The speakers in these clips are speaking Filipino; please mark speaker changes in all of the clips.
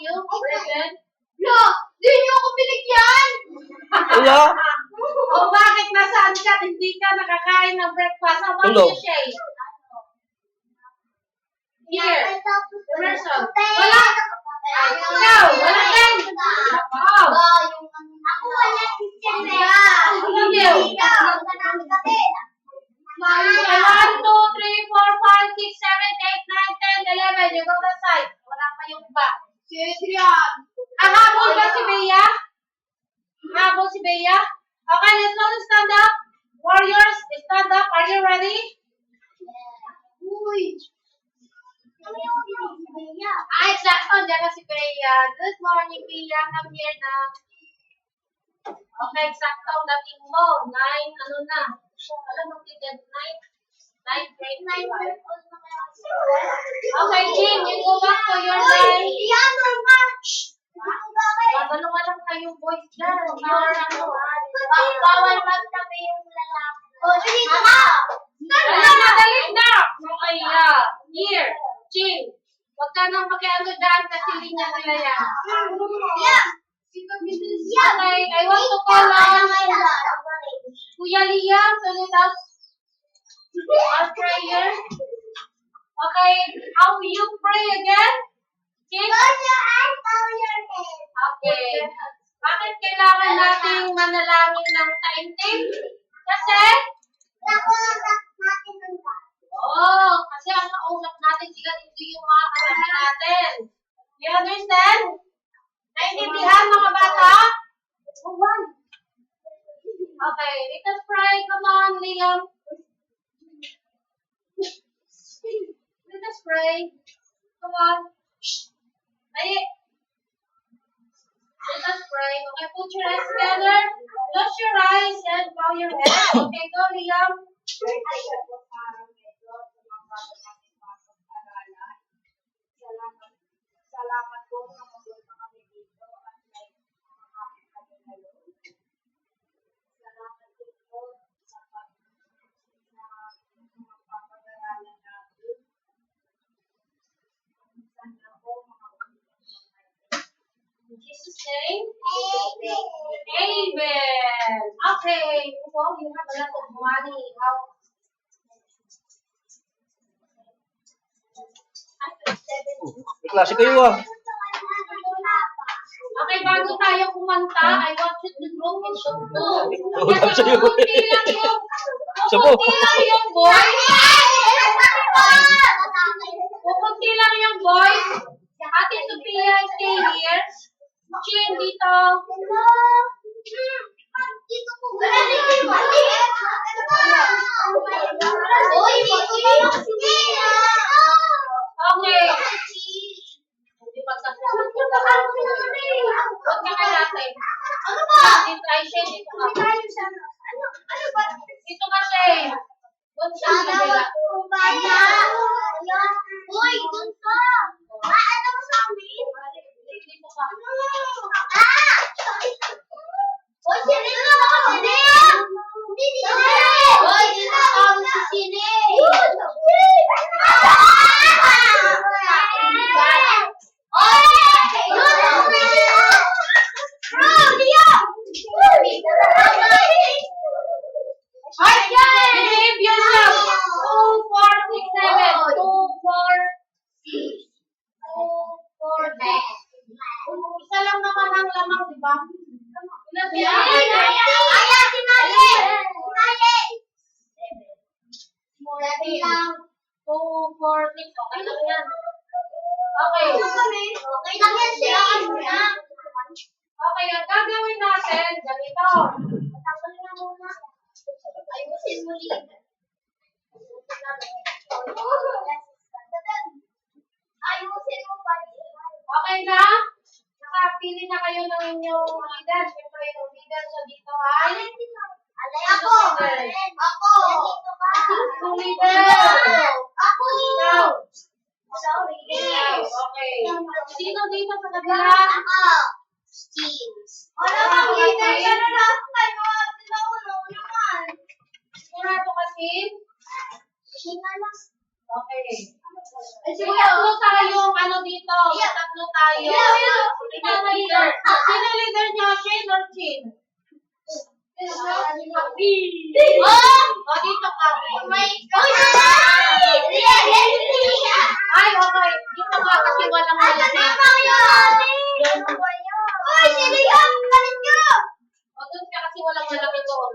Speaker 1: you, brethren?
Speaker 2: Lo, di niyo ako binigyan!
Speaker 3: Wala.
Speaker 1: O bakit nasaan ka? Hindi ka nakakain ng breakfast. How about
Speaker 3: Hello.
Speaker 1: you, Shay? Here. Emerson.
Speaker 2: Wala!
Speaker 1: Ikaw, wala din. Oh.
Speaker 2: Ako wala si Sandra.
Speaker 1: Ikaw. Okay, 1, 2, 3, 4, 5, 6, 7, 8, 9, 10, 11. You go to side. Wala pa yung iba.
Speaker 2: Si Adrian.
Speaker 1: Habol ba si Bea? Habol si Bea? Okay, let's all stand up. Warriors, stand up. Are you ready?
Speaker 2: Uy.
Speaker 1: Ah, exacto. Diyan na si Bea. Good morning, Bea. Come here na. Okay, exacto. Dating mo. 9, ano na? Alam mo, 9 grade 9. Okay, Jim, you go back to your line. Magano ka lang kayo, boys dyan.
Speaker 2: Bawal magtabi yung lalaki. Dito na!
Speaker 1: Dali na, dali na! Okay, here, Jim. Huwag ka nang makiano dyan kasi linya nila yan. Okay, I want to call on Kuya Liam to lead us our prayer. Okay, how will you pray again? Jim? Okay. Bakit kailangan nating manalangin ng taimtim? Kasi? Kasi ang kausap natin sila dito yung mga kasama natin. You understand? Naintindihan mga bata? Okay, let us pray. Come on, Liam. Let us pray. Come on. Let us pray. Okay, put your eyes together. Close your eyes and bow your head. Okay, go, Liam.
Speaker 2: Salamat po na mabuti kami dito at may makakain kami ngayon. Salamat po sa pagpapagaralan natin. Sana po
Speaker 1: In Jesus' name. Amen. Okay. Well, you have a lot of money.
Speaker 3: May klase kayo ah.
Speaker 1: Okay, bago tayo kumanta, I want you to look into two.
Speaker 3: Utang sa'yo.
Speaker 1: Kukunti lang yung boys. Kukunti lang yung boys. Ate Sophia, stay here. Chin dito. Okay. Hindi pa sa huwag ka natin.
Speaker 2: Ano ba?
Speaker 1: Dito ay Shay, dito ka.
Speaker 2: Ano ba?
Speaker 1: Dito ka, Shay. Doon sa kabila.
Speaker 2: Uy, dun ka! Ano mo sa amin?
Speaker 1: Dito ka.
Speaker 2: Uy, sini na ako, sini! Hindi, sini! Uy, dito ako si sini!
Speaker 1: Behave yourself. 2, 4, 6, 7. 2, 4, 6. Isa lang naman ang lamang, di ba? Ilan sila?
Speaker 2: Ayan, si Mali! Dati lang.
Speaker 1: 2, 4, 6. Okay lang yan. Okay.
Speaker 2: Okay lang yan siya.
Speaker 1: Okay, ang gagawin natin, ganito.
Speaker 2: Tatanggalin na muna. Ayusin mo liit. Ayusin mo pa.
Speaker 1: Okay na? Nakapili na kayo ng inyong leader. Siyempre, yung leader sa dito ay...
Speaker 2: Ako! Ako!
Speaker 1: Yung leader!
Speaker 2: Ako!
Speaker 1: Ikaw!
Speaker 2: Sorry.
Speaker 1: Ikaw. Okay. Sino dito sa kabila?
Speaker 2: Ako! Steams. Wala kang leader. Pero lang kayo. Tinaulo naman.
Speaker 1: Sigurado kasi?
Speaker 2: Singalas.
Speaker 1: Okay.
Speaker 2: Ay, sige.
Speaker 1: Tatlo tayong ano dito. Tatlo tayo. Ikaw na leader. Sino leader niyo? Shane or Chin? O, dito ka. Ay, okay. Dito ka kasi walang malaki. O, doon ka kasi walang malaki doon.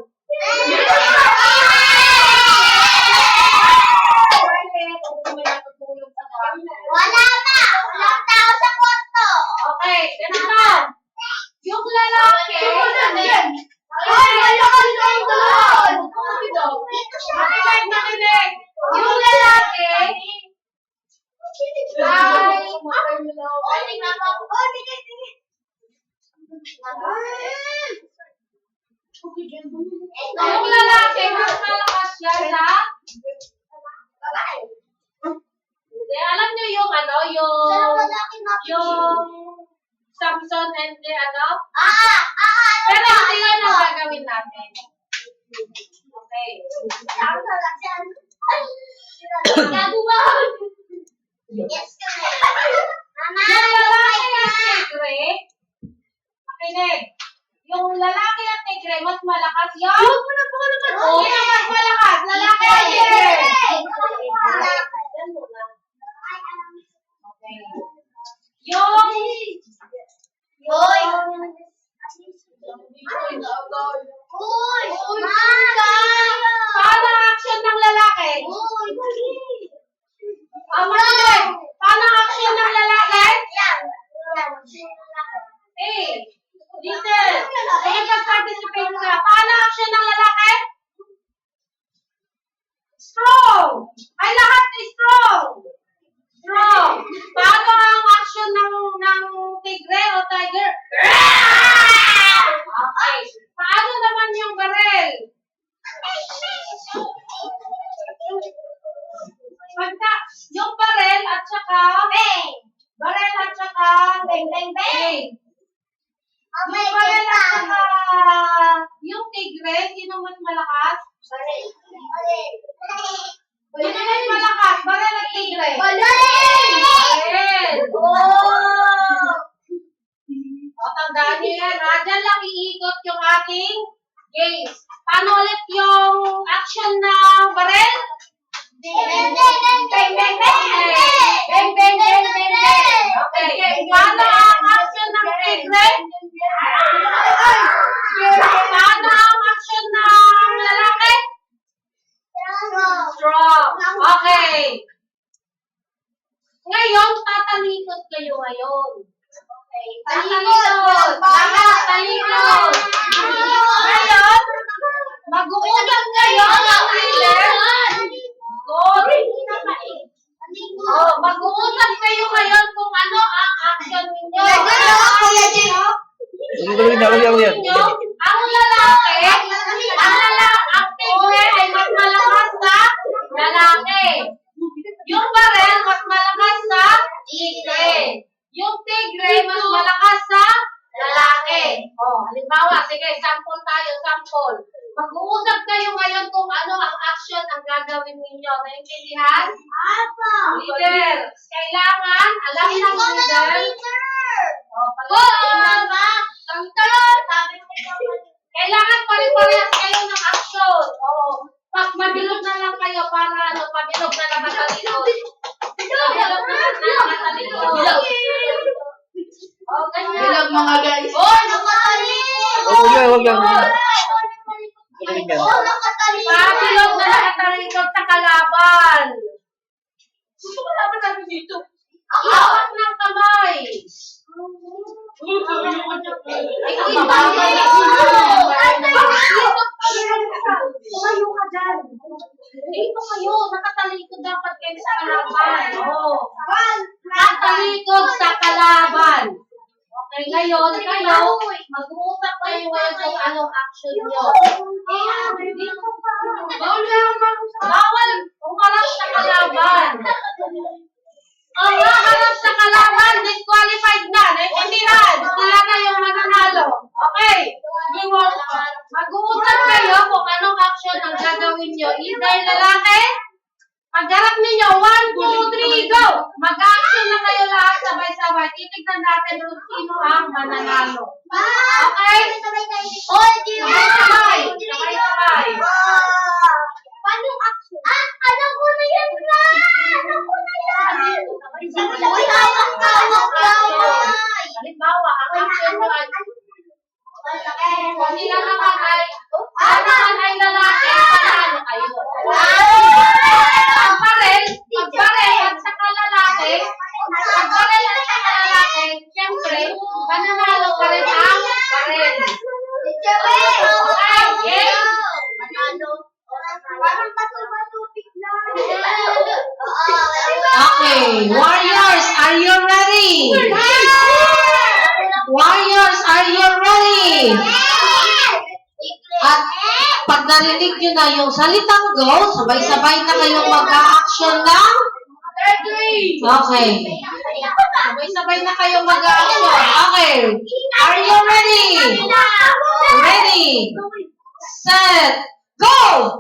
Speaker 1: Okay, ganito. Yung lalaki, makinig. Yung lalaki, yung lalaki, mas malakas siya sa, alam niyo yung ano, yung Samson and the ano? Pero hindi yan ang gagawin natin. Okay. Yung lalaki at tigre, makinig. Yung lalaki at tigre, mas malakas yung... Sino mas malakas? Lalaki at tigre. Okay. Paano ang action ng lalaki? Makinig. Paano ang action ng lalaki? Listen. Mag-participate ka. Paano ang action ng lalaki? Strong. Ay, lahat is strong. Strong. Paano ang action ng tigre o tiger? Okay. Paano naman yung barel? Pagka, yung barel at saka bang. Yung barel at saka yung tigre, sino mas malakas? Sino mas malakas? Barel at tigre? Barel! O, tandaan niyo yan, ha? Diyan lang iikot yung ating games. Paano ulit yung action ng barel? Bang. Okay. Paano ang action ng tigre? Paano ang action ng lalaki? Strong. Okay. Ngayon, tatalikod kayo ngayon. Okay. Talikod. Talikod. Ngayon, mag-uusap kayo ng leader. Good. Mag-uusap kayo ngayon kung ano ang action ninyo. Ang lalaki, ang tigre ay mas malakas sa lalaki. Yung barel, mas malakas sa tigre. Yung tigre, mas malakas sa lalaki. Halimbawa, sige, sample tayo, sample. Mag-uusap kayo ngayon kung ano ang action ang gagawin ninyo. Naintindihan? Leader, kailangan, alam ng leader. Kailangan pare-parehas kayo ng action. Pag mabilog na lang kayo para pabilog na naman sa likod. Pabilog na naman sa likod. Ganyan.
Speaker 2: Bilang mga guys.
Speaker 3: Huwag yan.
Speaker 1: Pabilog na nakatalikod sa kalaban. Gusto ko laban namin dito. Hawak ng kamay. Ay, ang bababa na tumayo ka dyan. Dito kayo, nakatalikod dapat kayo sa kalaban. Nakatalikod sa kalaban. Okay, ngayon, kayo, mag-uusap kayo ngayon kung anong action nyo. Bawal umarap sa kalaban. Ang maharap sa kalaban, disqualified na. Naintindihan. Sila na yung mananalo. Okay. Mag-uusap kayo kung anong action ang gagawin nyo. Either lalaki Pagharap ninyo, 1, 2, 3, go! Mag-action na kayo lahat sabay-sabay. Titignan natin kung sino ang mananalo. Okay? Sabay-sabay. Sabay-sabay.
Speaker 2: Paano yung action? Alam ko na yan na! Alam ko na yan!
Speaker 1: Halimbawa, ang action nyo ay kung sila naman ay lalaki, panalo kayo. Pagbarel at saka lalaki, siyempre, mananalo pa rin ang barel. Okay?
Speaker 4: Okay, warriors, are you ready? Warriors, are you ready? At pag narinig nyo na yung salitang go, sabay-sabay na kayong mag-a-action lang. Okay. Sabay-sabay na kayong mag-a-action. Okay. Are you ready? Ready, set, go!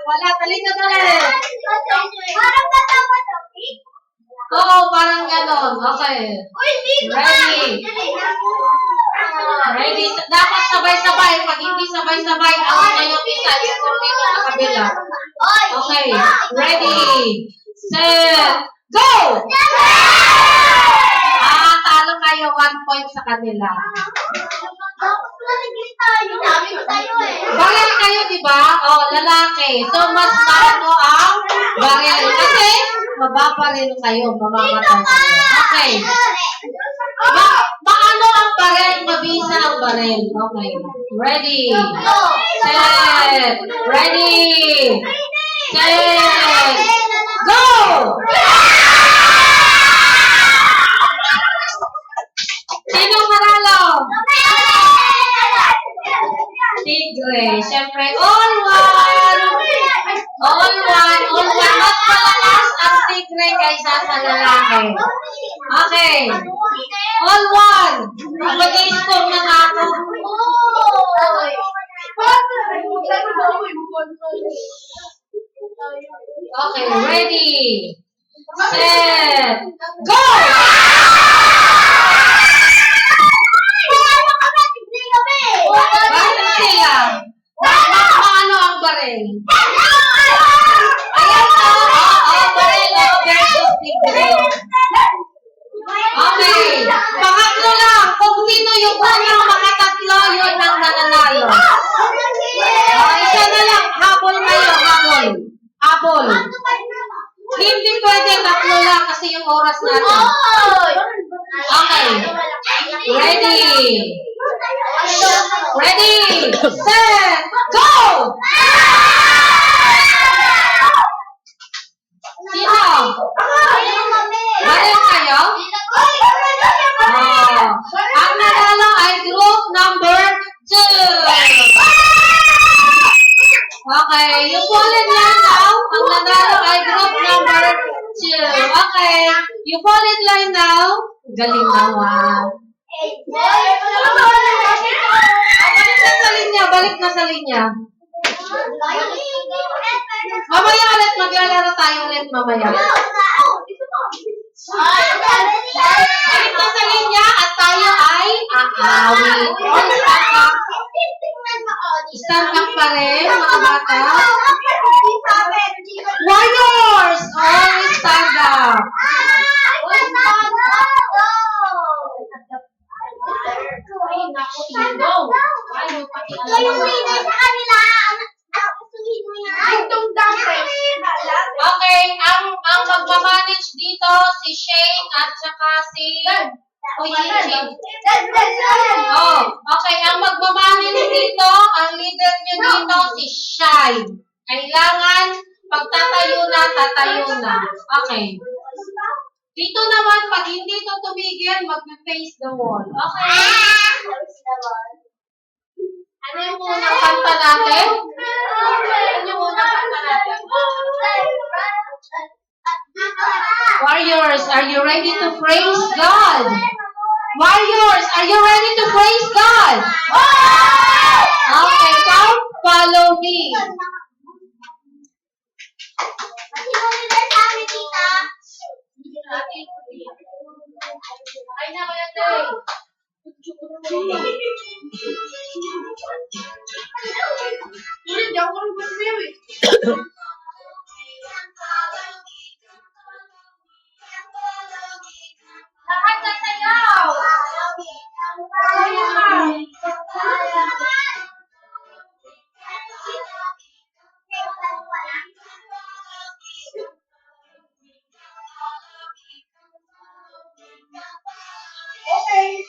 Speaker 4: Wala, talit na talit. Oo, parang ganon. Okay. Ready. Ready. Dapat sabay-sabay. Pag hindi sabay-sabay, out na yung isa. Isipin dito sa kabila. Okay. Ready. Set. Go! Talo kayo 1 point sa kanila. Baril kayo, di ba? Lalaki. So, mas maano ang baril. Kasi, mababaril kayo. Mamamatay kayo. Okay. Paano ang baril? Mabisa ang baril. Okay. Ready. Set. Ready. Set. Go! Sino manalo? Tigre. Siyempre, all one. All one. Mas malakas ang tigre kaysa sa lalaki. Okay. All one. Mag-i-score na ako. Okay, ready. Set. Go! Bakit sila? Paano ang baril? Ayan baril versus tigre. Okay. Pangatlo lang. Kung sino yung unang mga tatlo, yun ang nananalo. Isa na lang. Habol kayo. Habol. Hindi pwede tatlo lang kasi yung oras natin. Okay. Ready. Ready. Set. Go! Sino? Baril kayo? Ang nanalo ay group number 2. Okay, yung bullet line now, ang nanalo ay group number 2. Okay, yung bullet line now, galing naman. Balik na sa linya. Mamaya ulit, maglalaro tayo ulit mamaya. Balik na sa linya at tayo ay aawit. Stand up pa rin, mga bata. Warriors! Always stand up. Okay, ang magmamanage dito si Shane at saka si okay, ang magmamanage dito, ang leader nyo dito si Shine. Kailangan pagtatayo na. Okay. Dito naman, pag hindi ito tumigil, mag-face the wall. Okay? Ano yung unang kanta natin? Warriors, are you ready to praise God? Warriors, are you ready to praise God? Okay, come follow me.
Speaker 1: Ay na kaya Jay. Hindi ako rin mag-review eh. Lahat na sayaw! Okay.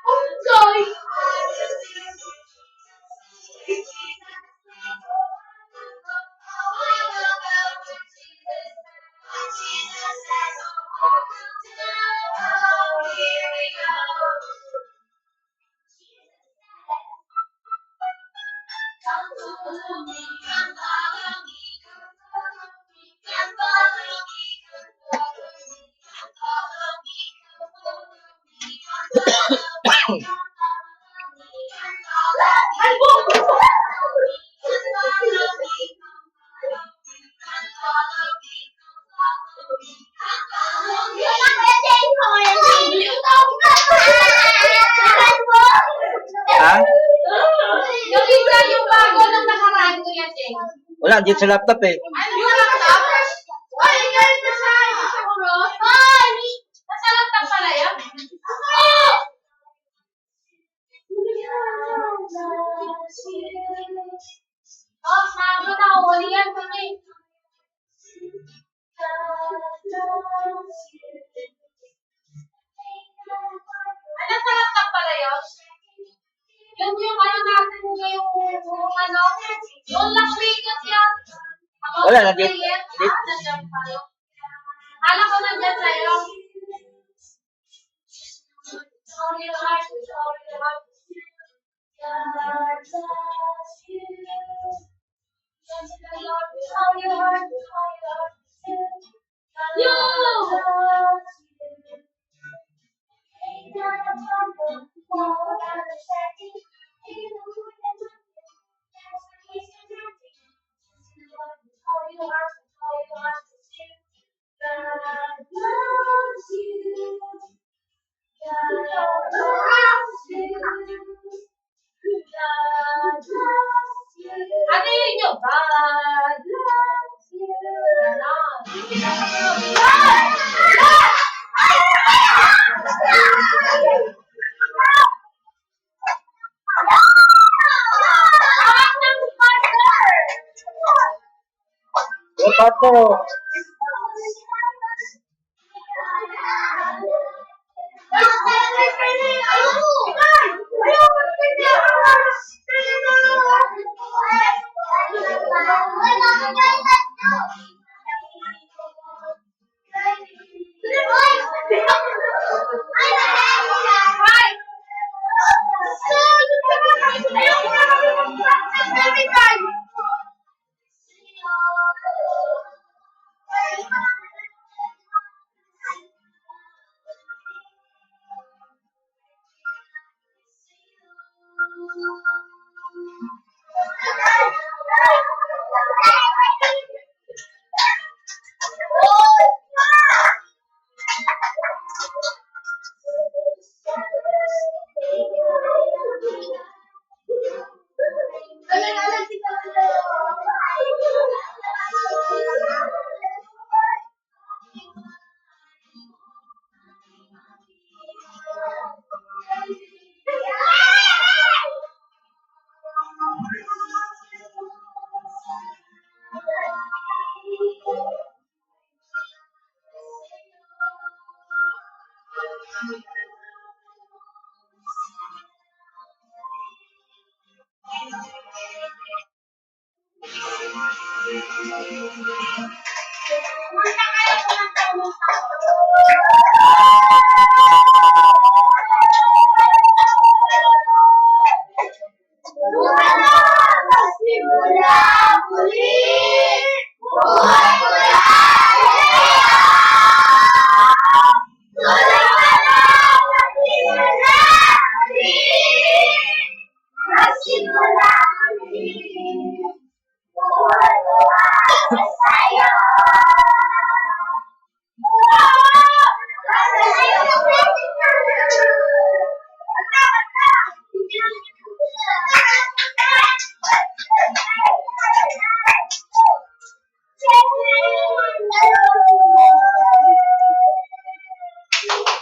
Speaker 1: Oh, sorry.
Speaker 3: Ha?
Speaker 1: Yung isa yung bago ng nakaraan ko yan, Jay.
Speaker 3: Wala, dito sa laptop eh.
Speaker 1: Yung laptop? Ay, guys, nasa siguro. Nasa laptop pala yan? Oh, sabi na, wali yan. Ano sa laptop pala yun? Yung ano natin yung ano, yung Las Vegas yan.
Speaker 3: Wala, nandiyan.
Speaker 1: Nandiyan pa yun. Kala ko nandiyan sa'yo. Sorry, heart. Sorry, heart. God bless you. Sorry, heart. Sorry, heart. Ano yun yung God loves you? Ganon. Hawak ng partner!
Speaker 3: Yung pato.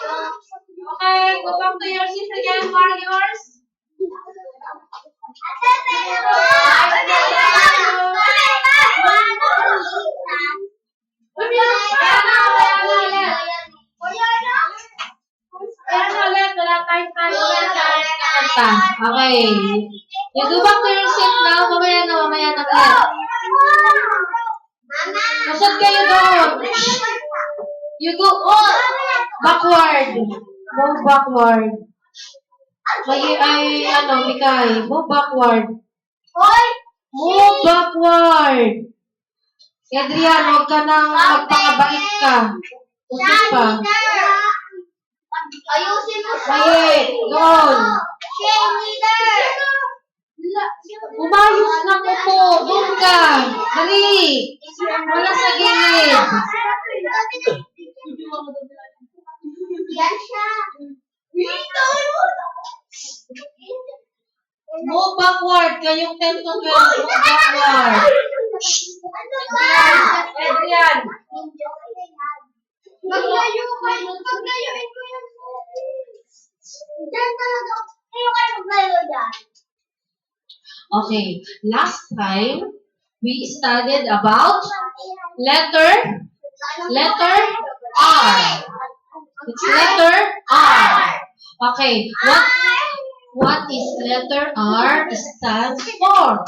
Speaker 1: Okay, go back to your seat again, warriors. Ayan ulit, wala tayong time.
Speaker 4: Kanta. Okay. You go back to your seat now. Mamaya na ulit. Usod kayo doon. You go backward. Move backward. Mikay. Move backward. Move backward. Adrian, huwag ka nang magpakabait ka. Usod pa.
Speaker 2: Ayusin mo siya.
Speaker 4: Wait, doon.
Speaker 2: Shane leader.
Speaker 4: Umayos na mo po. Doon ka. Dali. Wala sa gilid.
Speaker 2: Yan siya.
Speaker 4: Move backward. Kayong 10 to 12. Move backward.
Speaker 2: Ano ba?
Speaker 1: Adrian.
Speaker 2: Paglayo kayo. Paglayuin ko yan. Diyan talaga. Kayo kayo maglayo dyan.
Speaker 4: Okay. Last time, we studied about letter R. It's letter R. Okay. What is letter R stands for?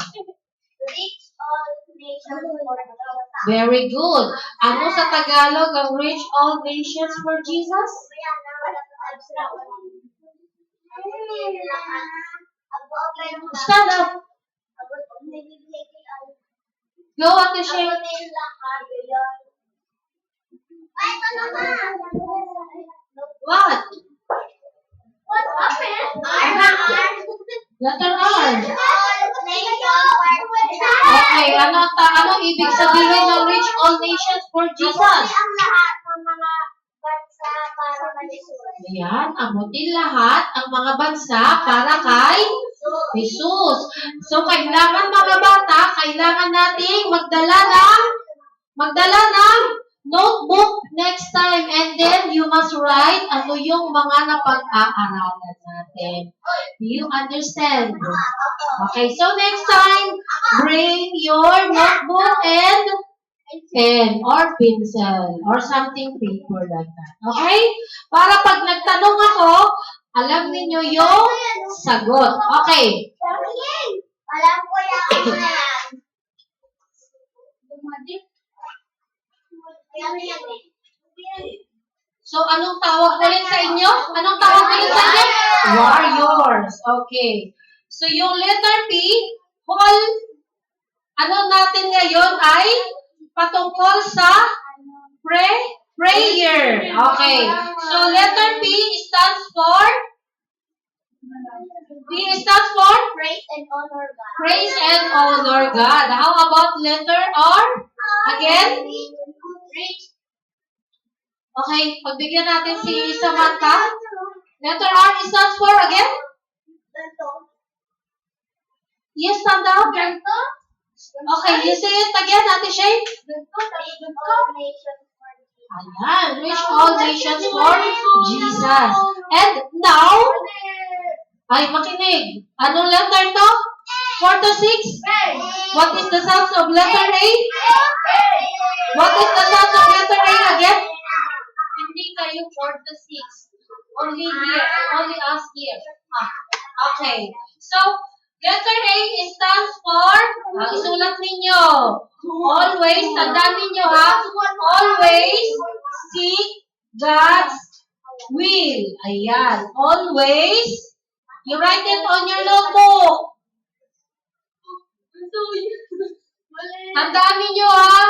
Speaker 2: Reach all nations for Jesus.
Speaker 4: Very good. Ano sa Tagalog ang reach all nations for Jesus? Stand up. Go, Ate Shay. What?
Speaker 2: What happened?
Speaker 4: Letter R. Okay, ano ibig sabihin ng reach all nations for Jesus?
Speaker 2: Ang lahat ng mga bansa para malisod.
Speaker 4: Ayan, abutin lahat ang mga bansa para kay Jesus. So, kailangan mga bata, kailangan nating magdala ng notebook next time, and then you must write ano yung mga napag-aaralan natin. Do you understand? Okay, so next time, bring your notebook and pen or pencil or something paper like that. Okay? Para pag nagtanong ako, alam niyo yung sagot. Okay.
Speaker 2: Alam ko yan.
Speaker 4: So, anong tawag ulit sa inyo? Anong tawag ulit sa inyo? Warriors. Okay. So, yung letter P, ano natin ngayon ay patungkol sa prayer. Okay. So, letter P stands for
Speaker 2: Praise and honor God.
Speaker 4: praise and honor God. How about letter R? Again? Okay, pagbigyan natin si Samantha. Letter R stands for again? Yes, stand up. Okay, you say it again, Ate Shay. Ayan, reach all nations for Jesus. And now, ay makinig. Anong letter to? 4 to 6? What is the sounds of letter A? What is the sounds of letter A again? Hindi kayo 4 to 6. Only here. Only us here. Okay. So, letter A stands for, isulat ninyo. Always, tandaan ninyo ha. Always seek God's will. Ayan. Always. You write it on your notebook. Tandaan ninyo ha.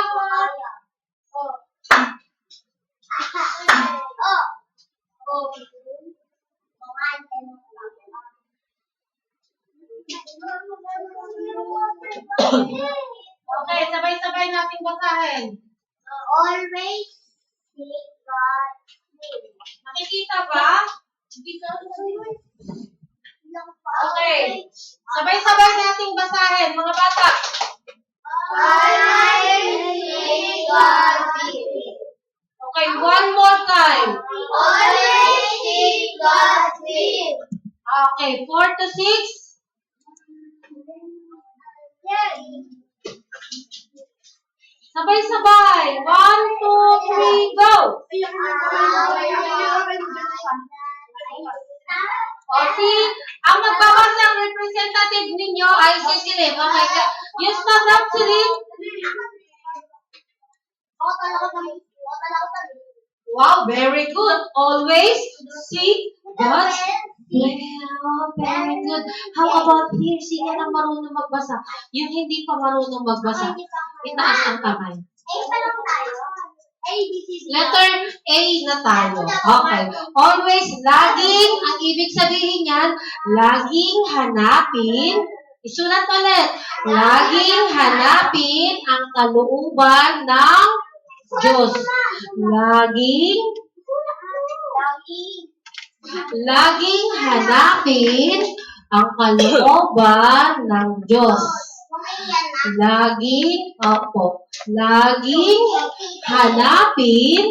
Speaker 4: Okay, sabay-sabay nating basahin.
Speaker 2: Always seek God's will.
Speaker 4: Nakikita ba? Okay. Sabay-sabay nating basahin, mga bata.
Speaker 2: Always seek God's will.
Speaker 4: Okay, one more time.
Speaker 2: Always
Speaker 4: Okay, 4 to 6. Sabay-sabay. 1, 2, 3, go! O si, ang magbabasa ang representative ninyo ay si Silip. Okay, you stand up, Silip. Wow, very good. Always seek God's will. Very good. How about here? Sino na marunong magbasa? Yung hindi pa marunong magbasa, itaas ang kamay. Letter A na tayo. Okay. Always, laging, ang ibig sabihin yan, laging hanapin, isulat ulit, laging hanapin ang kalooban ng Diyos. Laging hanapin ang kalooban ng Diyos. Laging hanapin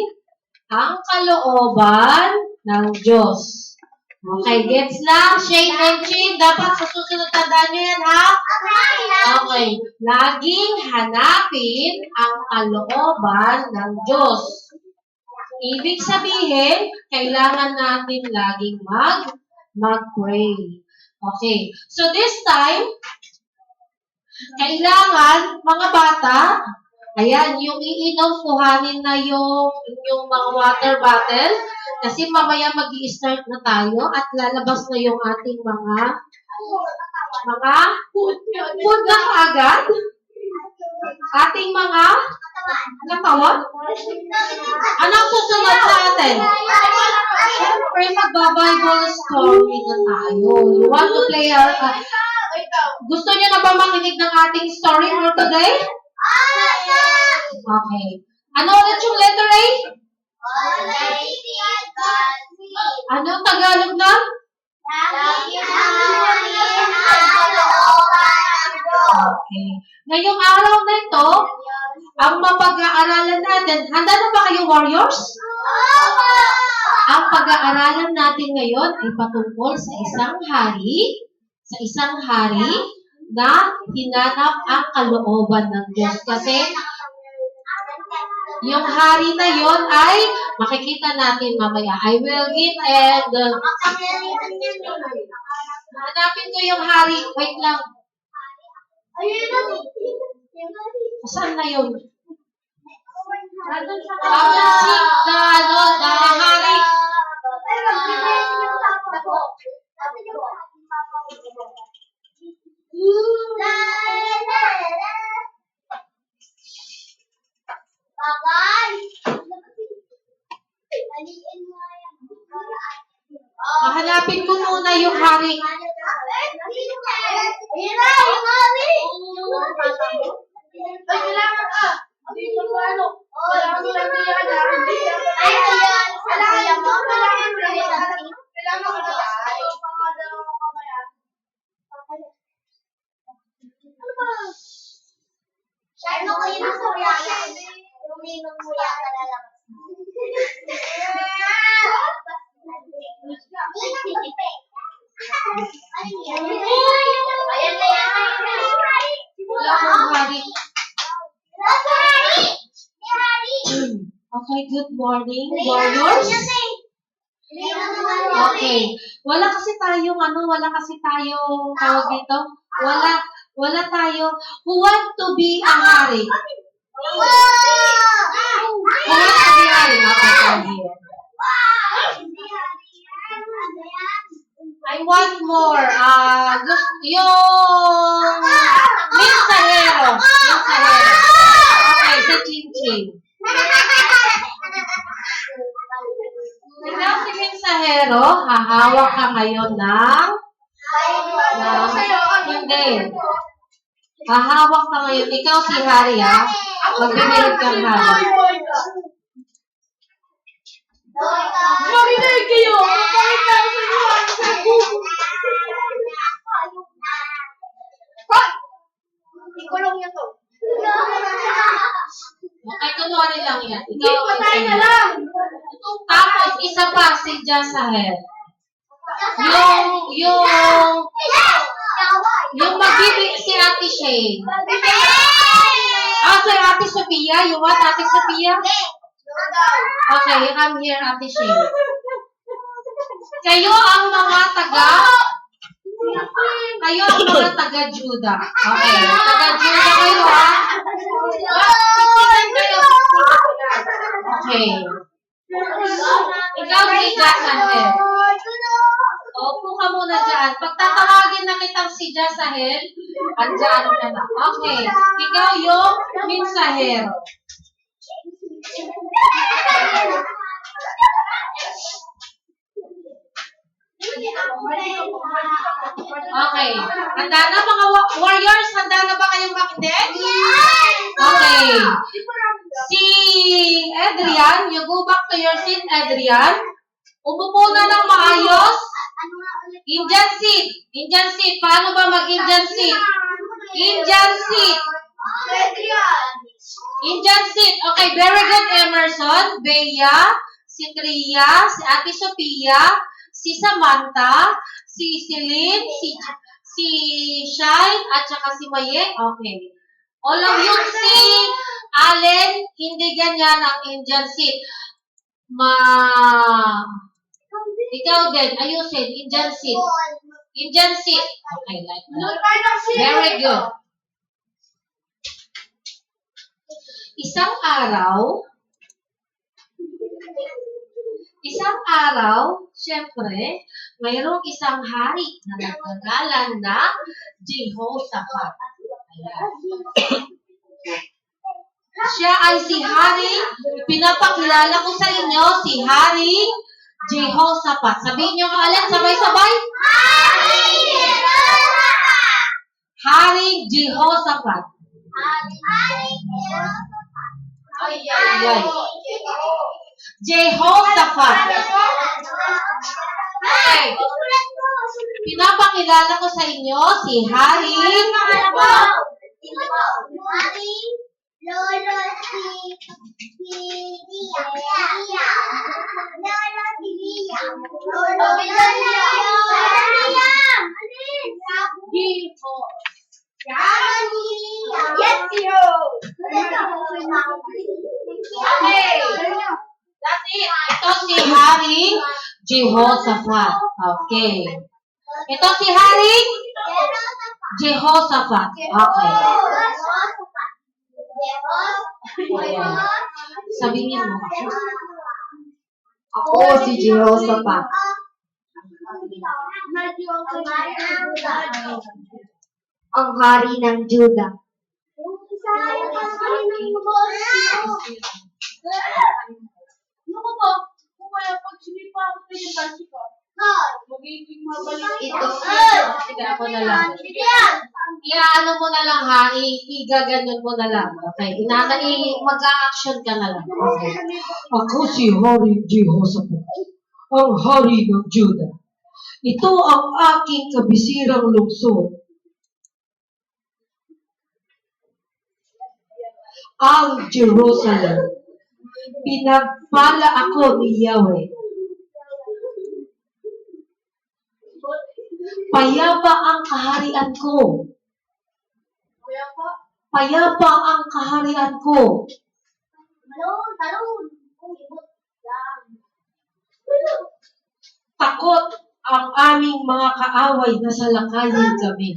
Speaker 4: ang kalooban ng Diyos. Okay, gets na? Shane and Chin, dapat sa susunod tandaan nyo yan, ha? Okay, laging hanapin ang kalooban ng Diyos. Ibig sabihin, kailangan natin laging mag-pray. Okay, so this time, kailangan, mga bata, ayan, yung iinom, kuhanin na yung mga water bottle. Kasi mamaya mag-i-start na tayo at lalabas na yung ating mga food na agad. Ating mga katawan. Anong susunod sa atin? Siyempre, magba-Bible story na tayo. You want to play gusto niyo na ba makinig ng ating story for today? Okay. Ano ulit yung letter A? Ano Tagalog na? Okay. Ngayong araw na ito, ang mapag-aaralan natin, handa na ba kayo, warriors? Ang pag-aaralan natin ngayon ay patungkol sa isang hari na hinanap ang kalooban ng Diyos. Kasi yung hari na yon ay makikita natin mamaya. I will give and hanapin ko yung hari. Wait lang. Saan na yun? Na hari. Hanapin ko muna yung hari. Okay, good morning, warriors. Okay. Wala kasi tayong tawag dito. Wala tayo. Who want to be a hari? Who want to be a hari? I want more. Yung minsahero. Okay, sa Chin-Chin. Ikaw si mensahero, hahawak ka ngayon ng hindi. Hahawak ka ngayon. Ikaw si hari, ha? Magbibilig kang hari.
Speaker 1: Makinig kayo! Ikulong niya to.
Speaker 4: Okay, kunwari lang yan. Ikaw, patay na lang. Tapos, isa pa si Jazahel. Yung magbibig si Ate Shane. Si Ate Sophia. You want Ate Sophia? Okay, I'm here, Ate Shane. Kayo ang mga taga-Judah. Okay, taga-Judah kayo, ha? Okay. Ikaw, si Jasahel. Opo ka muna dyan. Pagtatawagin na kitang si Jasahel, andyan ka na. Okay. Ikaw yung Minsahero. Okay. Handa na mga warriors? Handa na ba kayong makinig? Okay. Si Adrian, you go back to your seat, Adrian. Umupo na ng maayos. Indian seat. Indian seat. Paano ba mag-Indian seat? Indian seat. Indian seat. Okay, very good, Emerson. Bea, si Tria, si Ate Sophia, si Samantha, si Celine, si Shine, at saka si Maye. Okay. All of you, si Allen, hindi ganyan ang Indian seat. Ikaw din, ayusin, Indian seat. Indian seat. Okay, like that. Very good. Isang araw, syempre, mayroong isang hari na nagkagalan na Jehoshaphat. Ayan. Siya ay si Hari, pinapakilala ko sa inyo, si Hari Jehoshaphat. Sabihin nyo ka ulit, sabay-sabay. Hari Jehoshaphat. Ayan. Jehoshaphat. Okay. Pinapakilala ko sa inyo si Hari. That's it. Ito si Hari Jehoshaphat. Okay. Ito si Hari Jehoshaphat. Okay. Ayan. Sabihin mo. Ako si Jehoshaphat.
Speaker 2: Ang hari ng Judah.
Speaker 1: Ano ba? Kung kaya pag sinipa ako pinagbansi ko, magiging mabalik.
Speaker 4: Ito. Sige, ako na lang. Iaano mo na lang, Hari. Igaganyan mo na lang. Okay. Mag-a-action ka na lang. Okay. Ako si Hari Jehoshaphat, ang hari ng Judah. Ito ang aking kabisirang lungsod. Ang Jerusalem. Pinagpala ako ni Yahweh. Payapa ang kaharian ko. Payapa ang kaharian ko. Takot ang aming mga kaaway na salakayin kami.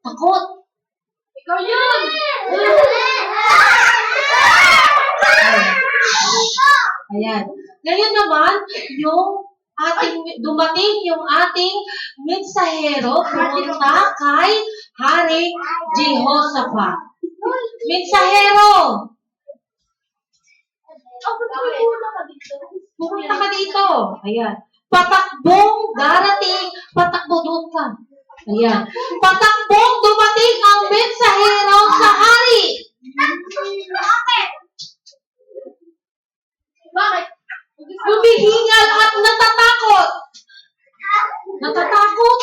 Speaker 4: Takot.
Speaker 1: Ikaw yun!
Speaker 4: Ayan. Ngayon naman, dumating yung ating mensahero pumunta kay Hari Jehoshaphat. Mensahero! Pumunta ka dito. Ayan. Patakbong darating, patakbo doon ka. Ayan. Patakbong dumating ang mensahero sa hari.
Speaker 1: Bakit?
Speaker 4: Humihingal at natatakot. Natatakot?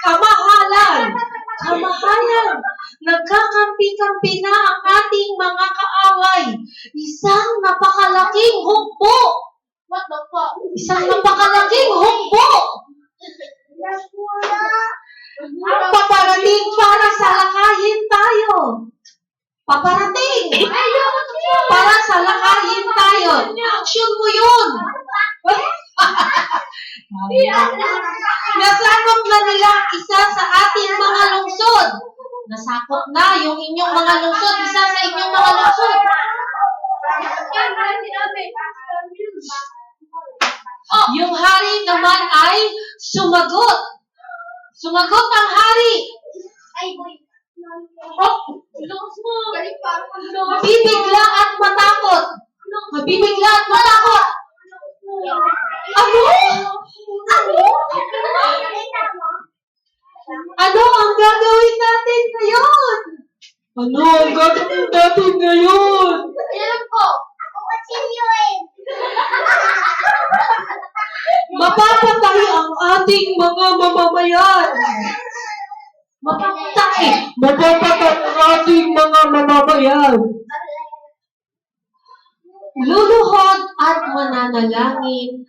Speaker 4: Kamahalan. Kamahalan. Nagkakampi-kampi na ang ating mga kaaway. Isang napakalaking hukbo.
Speaker 1: What the fuck?
Speaker 4: Isang napakalaking hukbo. Paparating para salakayin tayo. Paparating. Para salakayin tayo. Action mo yun. Nasakop na nila isa sa ating mga lungsod. Nasakop na yung inyong mga lungsod. Isa sa inyong mga lungsod. Yung hari naman ay sumagot. Sumagot ang hari. Mabibigla at matakot. Mabibigla at matakot. Ano? Ano ang gagawin natin ngayon? Ano ang gagawin natin ngayon? Mapapatay ang ating mga mamamayan. Mapapatay. Mapapatay ang ating mga mamamayan. Luluhod at mananalangin.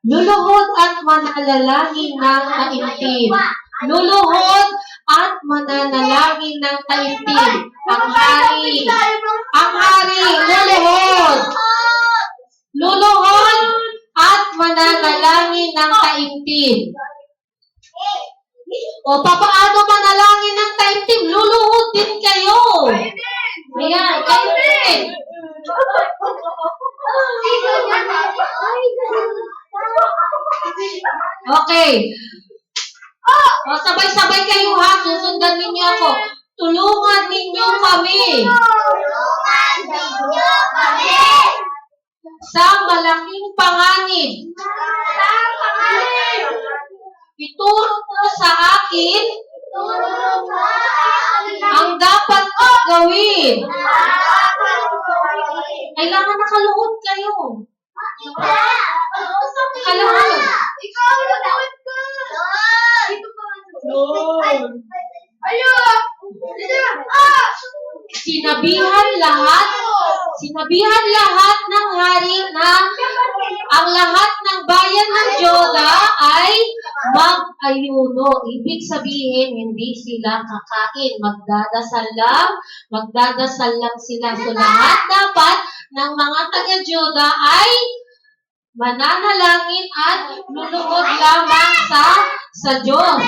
Speaker 4: Luluhod at mananalangin ng taimtim. Luluhod at mananalangin ng taimtim. Ang hari. Ang hari. Luluhod. Luluhod at mananalangin ng taimtim. O papaano manalangin ng taimtim? Luluhod din kayo. Ayan, kayo din. Okay. O, sabay-sabay kayo ha. Susundan ninyo ako. Tulungan ninyo kami. Sa malaking panganib. Ituro mo sa akin ang dapat gawin. Kailangan nakaluhod kayo. Nakaluhod. Sinabihan lahat ng hari na ang lahat ng bayan ng Joda ay mag-ayuno. Ibig sabihin, hindi sila kakain. Magdadasal lang sila. So lahat dapat ng mga taga-Joda ay mananalangin at luluhod lamang sa Diyos.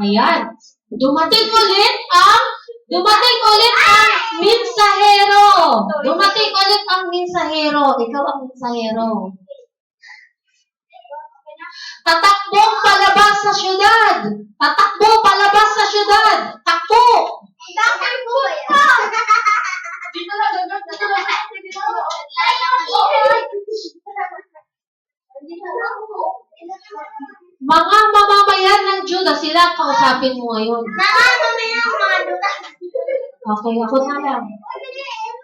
Speaker 4: Ayan. Dumating ulit ang minsahero. Dumating ulit ang minsahero. Ikaw ang minsahero. Tatakbong palabas sa syudad. Tatakbo palabas sa syudad. Takbo. Mga mamamayan ng Juda, sila ang kausapin mo ngayon. Okay, ako na lang.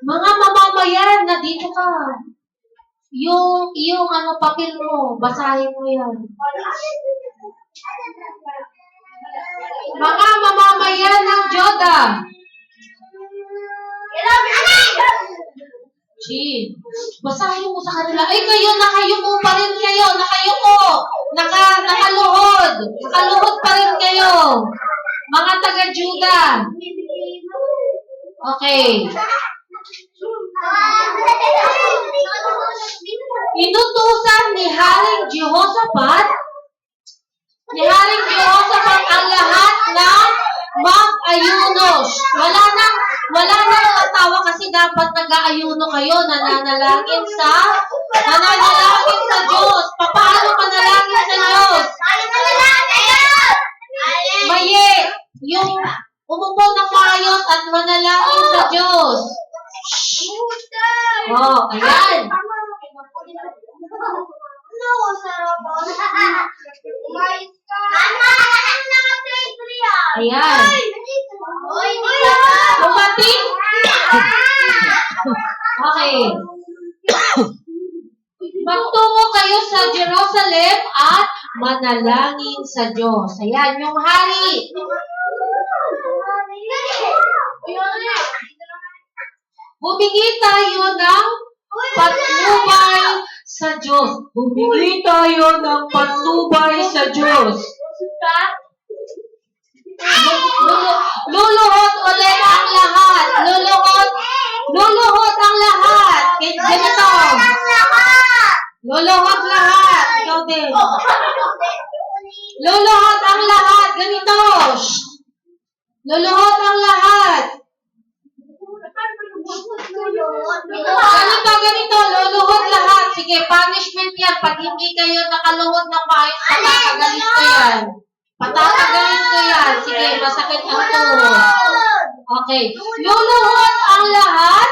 Speaker 4: Mga mamamayan na dito ka. Yung papel mo, basahin mo yan. Mga mamamayan ng Joda. Chin, basahin mo sa kanila. Ay, kayo, nakayuko pa rin kayo. Nakayuko. Nakaluhod. Nakaluhod pa rin kayo. Mga taga-Juda. Okay. Inutusan ni Haring Jehoshaphat ang lahat ng mag-ayunos. Wala nang katawa kasi dapat nag-aayuno kayo, nananalangin sa Diyos. Paano manalangin sa Diyos? Maye, yung umupo ng maayos at manalangin sa Diyos. Oh, ayan. Ayan. Dumating. Okay. Magtungo kayo sa Jerusalem at manalangin sa Diyos. Ayan, yung hari. Humingi tayo ng patnubay sa Diyos. Humingi tayo ng patnubay sa Diyos. Luluhod ulit ang lahat. Luluhod ang lahat. Ganito. Luluhod lahat. Ikaw din. Luluhod ang lahat. Ganito. Luluhod ang lahat. Ganito. Luluhod lahat. Sige, punishment yan. Pag hindi kayo nakaluhod ng maayos, patatagalin ko yan. Patatagalin ko yan. Sige, masakit ang tuhod. Okay. Luluhod ang lahat.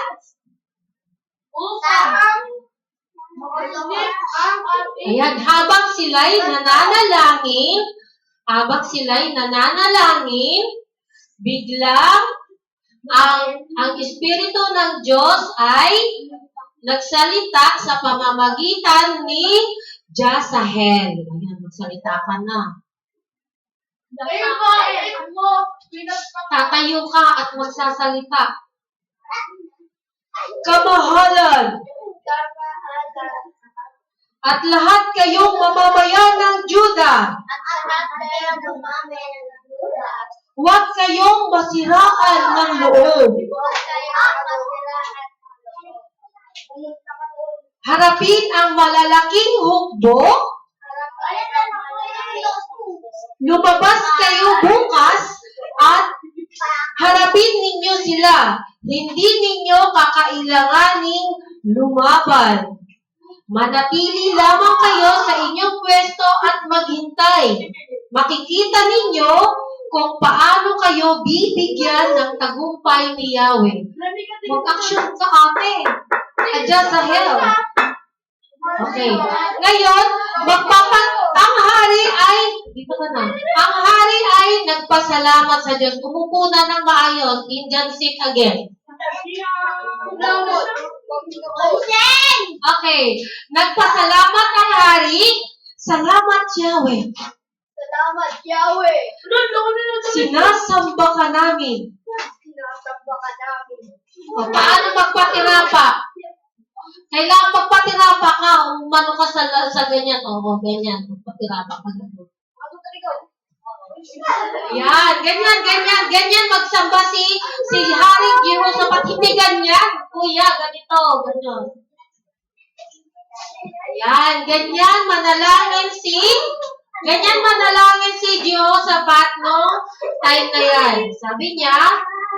Speaker 4: Ayan, habang sila'y nananalangin, biglang ang Espiritu ng Diyos ay nagsalita sa pamamagitan ni Jezahel. Ayan, magsalita ka na. Tatayo ka at magsasalita. Kamahalan at lahat kayong mamamayan ng Juda, huwag kayong masiraan ng loob. Harapin ang malalaking hukbo. Lumabas kayo bukas at harapin ninyo sila. Hindi ninyo kakailanganing lumaban. Manatili lamang kayo sa inyong pwesto at maghintay. Makikita ninyo kung paano kayo bibigyan ng tagumpay ni Yahweh. Mag-action ka, ate. Adjust sa hell. Okay. Ngayon, ang hari ay nagpasalamat sa Diyos. Umupo na ng maayos. Indian sit again. Okay. Nagpasalamat ang hari. Salamat, Yahweh. Sinasamba ka namin. O, paano magpatirapa? Kailangan magpatirapa ka. Umano ka sa ganyan. O, ganyan. Magpatirapa ka. Yan. Ganyan magsamba si Haring Jehoshaphat. Hindi ganyan. Kuya, ganito. Ganyan. Yan. Ganyan manalangin si Jehoshaphat nung time na yan. Sabi niya,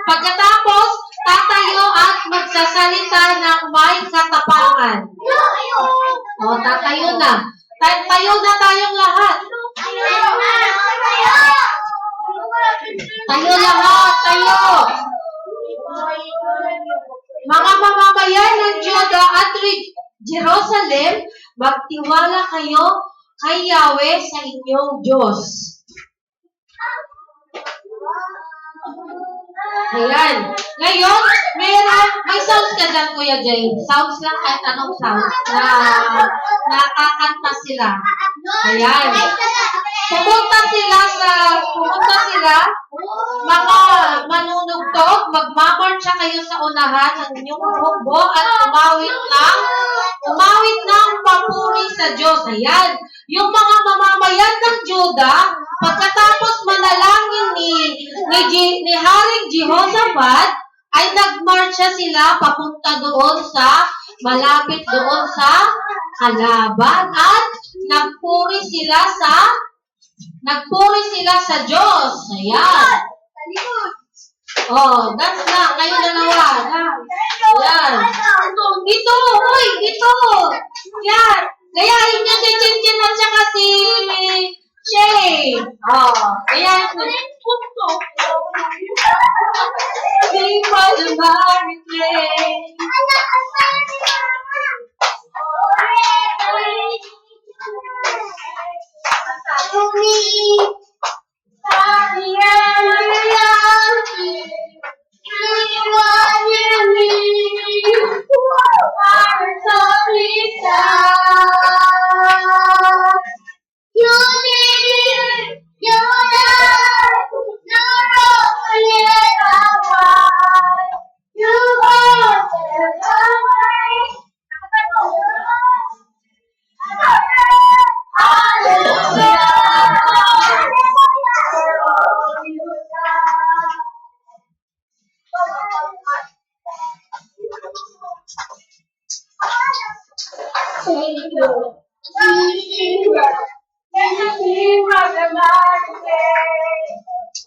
Speaker 4: pagkatapos, tatayo at magsasalita ng may katapangan. O, tatayo na. Tayo na tayong lahat. Tayo lahat, tayo. Mga mamamayan ng Juda at Jerusalem, magtiwala kayo kay Yahweh sa inyong Diyos. Ayan. Ngayon, may sounds ka dyan, Kuya Jay. Sounds lang kahit anong sounds na nakakanta sila. Ayan. Pumunta sila, mga manunugtog, magmamarcha kayo sa unahan ng inyong hukbo at umawit ng papuri sa Diyos. Ayan. Yung mga mamamayan ng Juda, pagkatapos manalangin ni Haring Jehoshaphat, ay nagmarcha sila papunta doon malapit doon sa kalaban at nagpuri sila sa Diyos. Ayan. Oh, that's lang. Kayo dalawa. Ayan. Dito. Yan. Gayahin nyo si Chinchin at saka si Shay. Oh, ayan. Sing for the marriage.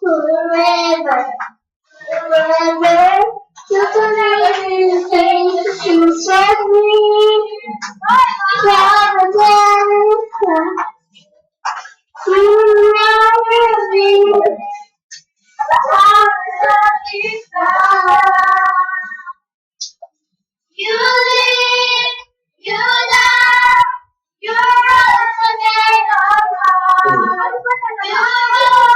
Speaker 2: Forever, forever, you can never be the same as you set me. Never you never be. You live, you love, you rose again, alright. You live,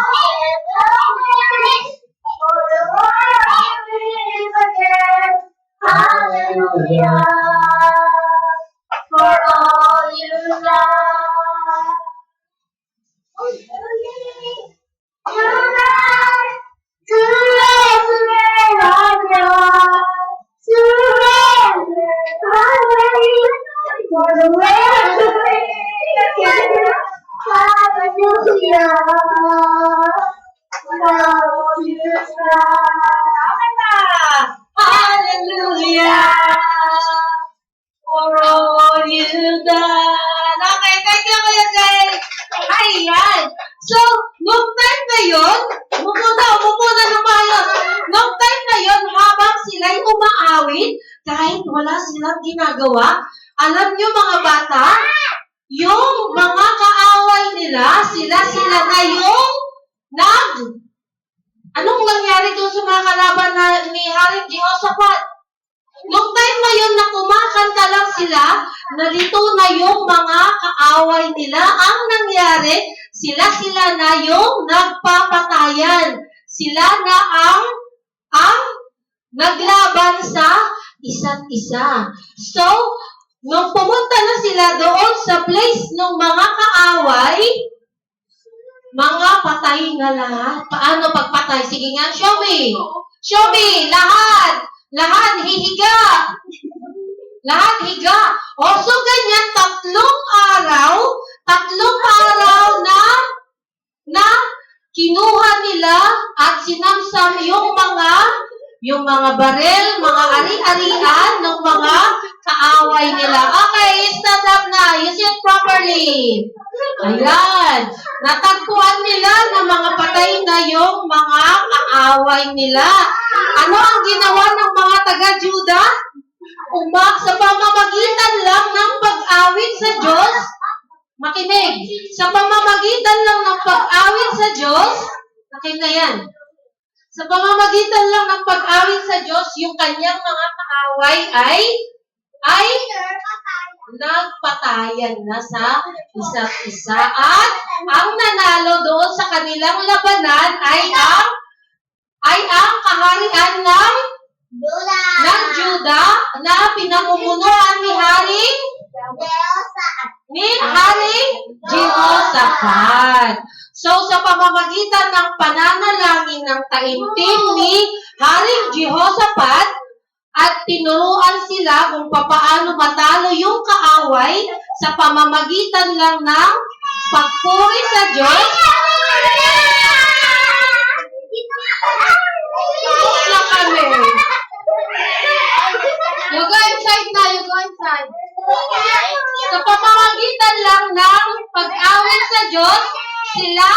Speaker 2: for the world live again. Hallelujah, for all you done. You live, to resonate on God, to resonate on for the world to live again. Hallelujah, for all you done.
Speaker 4: Hallelujah! For all you've done. Okay, thank you, Kuya Jay. Ayan. So, nung time na yun, umupo na ng maayos. Nung time na yun, habang sila'y umaawit, kahit wala silang ginagawa, alam nyo mga bata, yung mga kaaway nila, sila na yung anong nangyari doon sa mga kalaban ni Haring Jehoshaphat? Nung time na yun na kumakanta lang sila, nalito na yung mga kaaway nila. Ang nangyari, sila na yung nagpapatayan. Sila na ang naglaban sa isa't isa. So, nung pumunta na sila doon sa place ng mga kaaway, mga patay na lahat. Paano pagpatay? Sige nga, show me. Show me. Lahat. Lahat hihiga. Lahat higa. O so ganyan, tatlong araw na kinuha nila at sinamsam yung mga barel, mga ari-arian ng mga kaaway nila. Okay, stand up na. Use it properly. Ayan. Natagpuan nila na mga patay na yung mga kaaway nila. Ano ang ginawa ng mga taga-Juda? Sa pamamagitan lang ng pag-awit sa Diyos, makinig, sa pamamagitan lang ng pag-awit sa Diyos, makinig na yan. Sa pamamagitan lang ng pag-awit sa Diyos, yung kanyang mga kaaway ay nagpatayan na sa isa't isa. At ang nanalo doon sa kanilang labanan ay ang kaharian ng Juda na pinamumunuan ni Haring Jehoshaphat. So, sa pamamagitan ng pananalangin ng taimtim ni Haring Jehoshaphat, at tinuruan sila kung papaano matalo yung kaaway sa pamamagitan lang ng pagpuri sa Diyos. Tapos na kami. You go inside na, you go inside. Sa pamamagitan lang ng pag-awit sa Diyos, sila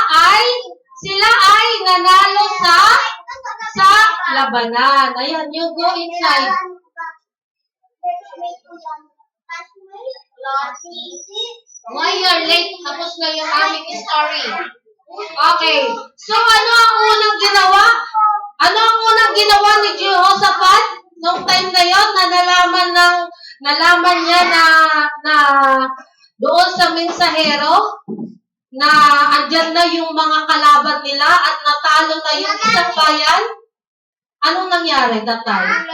Speaker 4: ay nanalo sa labanan. Ayan, you go inside. Why you're late? Tapos na yung aming story. Okay. So, ano ang unang ginawa? Ano ang unang ginawa ni Jehoshaphat? Nung time na yon, nalaman niya na doon sa mensahero, na andyan na yung mga kalaban nila at natalo na yung isang bayan. Anong nangyari that time?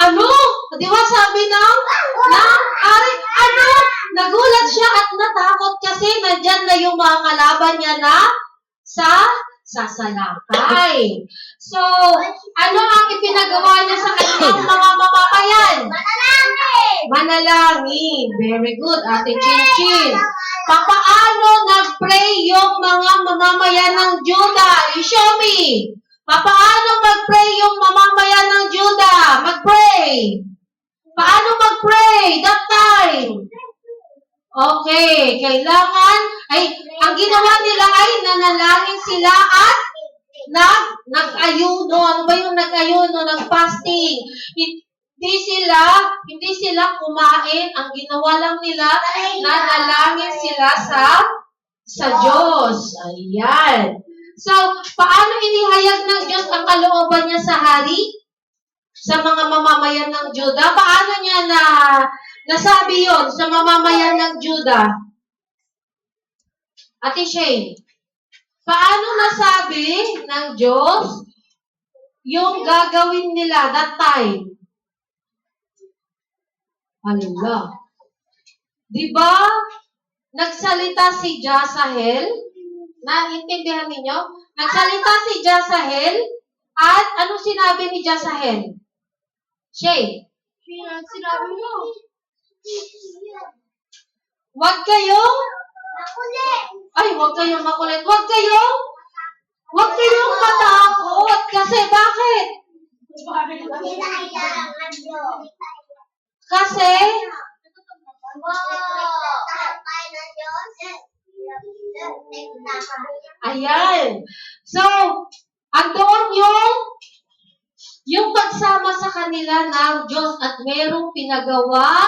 Speaker 4: Ano? Di ba sabi nagulat siya at natakot kasi nandyan na yung mga kalaban niya na sa sasalakay. So, ano ang ipinagawa niya sa kanyang mga mamamayan? Manalangin. Very good, Ate Chinchin. Papaano nag-pray yung mga mamamayan ng Juda? I-show me. Papaano mag-pray yung mamamayan ng Juda? Mag-pray. Paano mag-pray that time? Okay, kailangan, ang ginawa nila ay nanalangin sila at nag-ayuno. Ano ba yung nag-ayuno? Nag-fasting. Hindi sila kumain. Ang ginawa lang nila, nanalangin sila sa Diyos. Ayan. So, paano inihayag ng Diyos ang kalooban niya sa hari? Sa mga mamamayan ng Juda? Paano niya nasabi yon sa mamamayan ng Juda? Ate Shane, paano nasabi ng Diyos yung gagawin nila that time? Allah. Diba, nagsalita si Jazahel? Naintindihan ninyo? Nagsalita si Jazahel at ano sinabi ni Jazahel? Shay,
Speaker 1: Sinabi mo.
Speaker 4: wag kayong makulit. Wag kayong matakot. Kasi bakit? Kasi, ayan. So, andoon yung pagsama sa kanila ng Diyos at merong pinagawa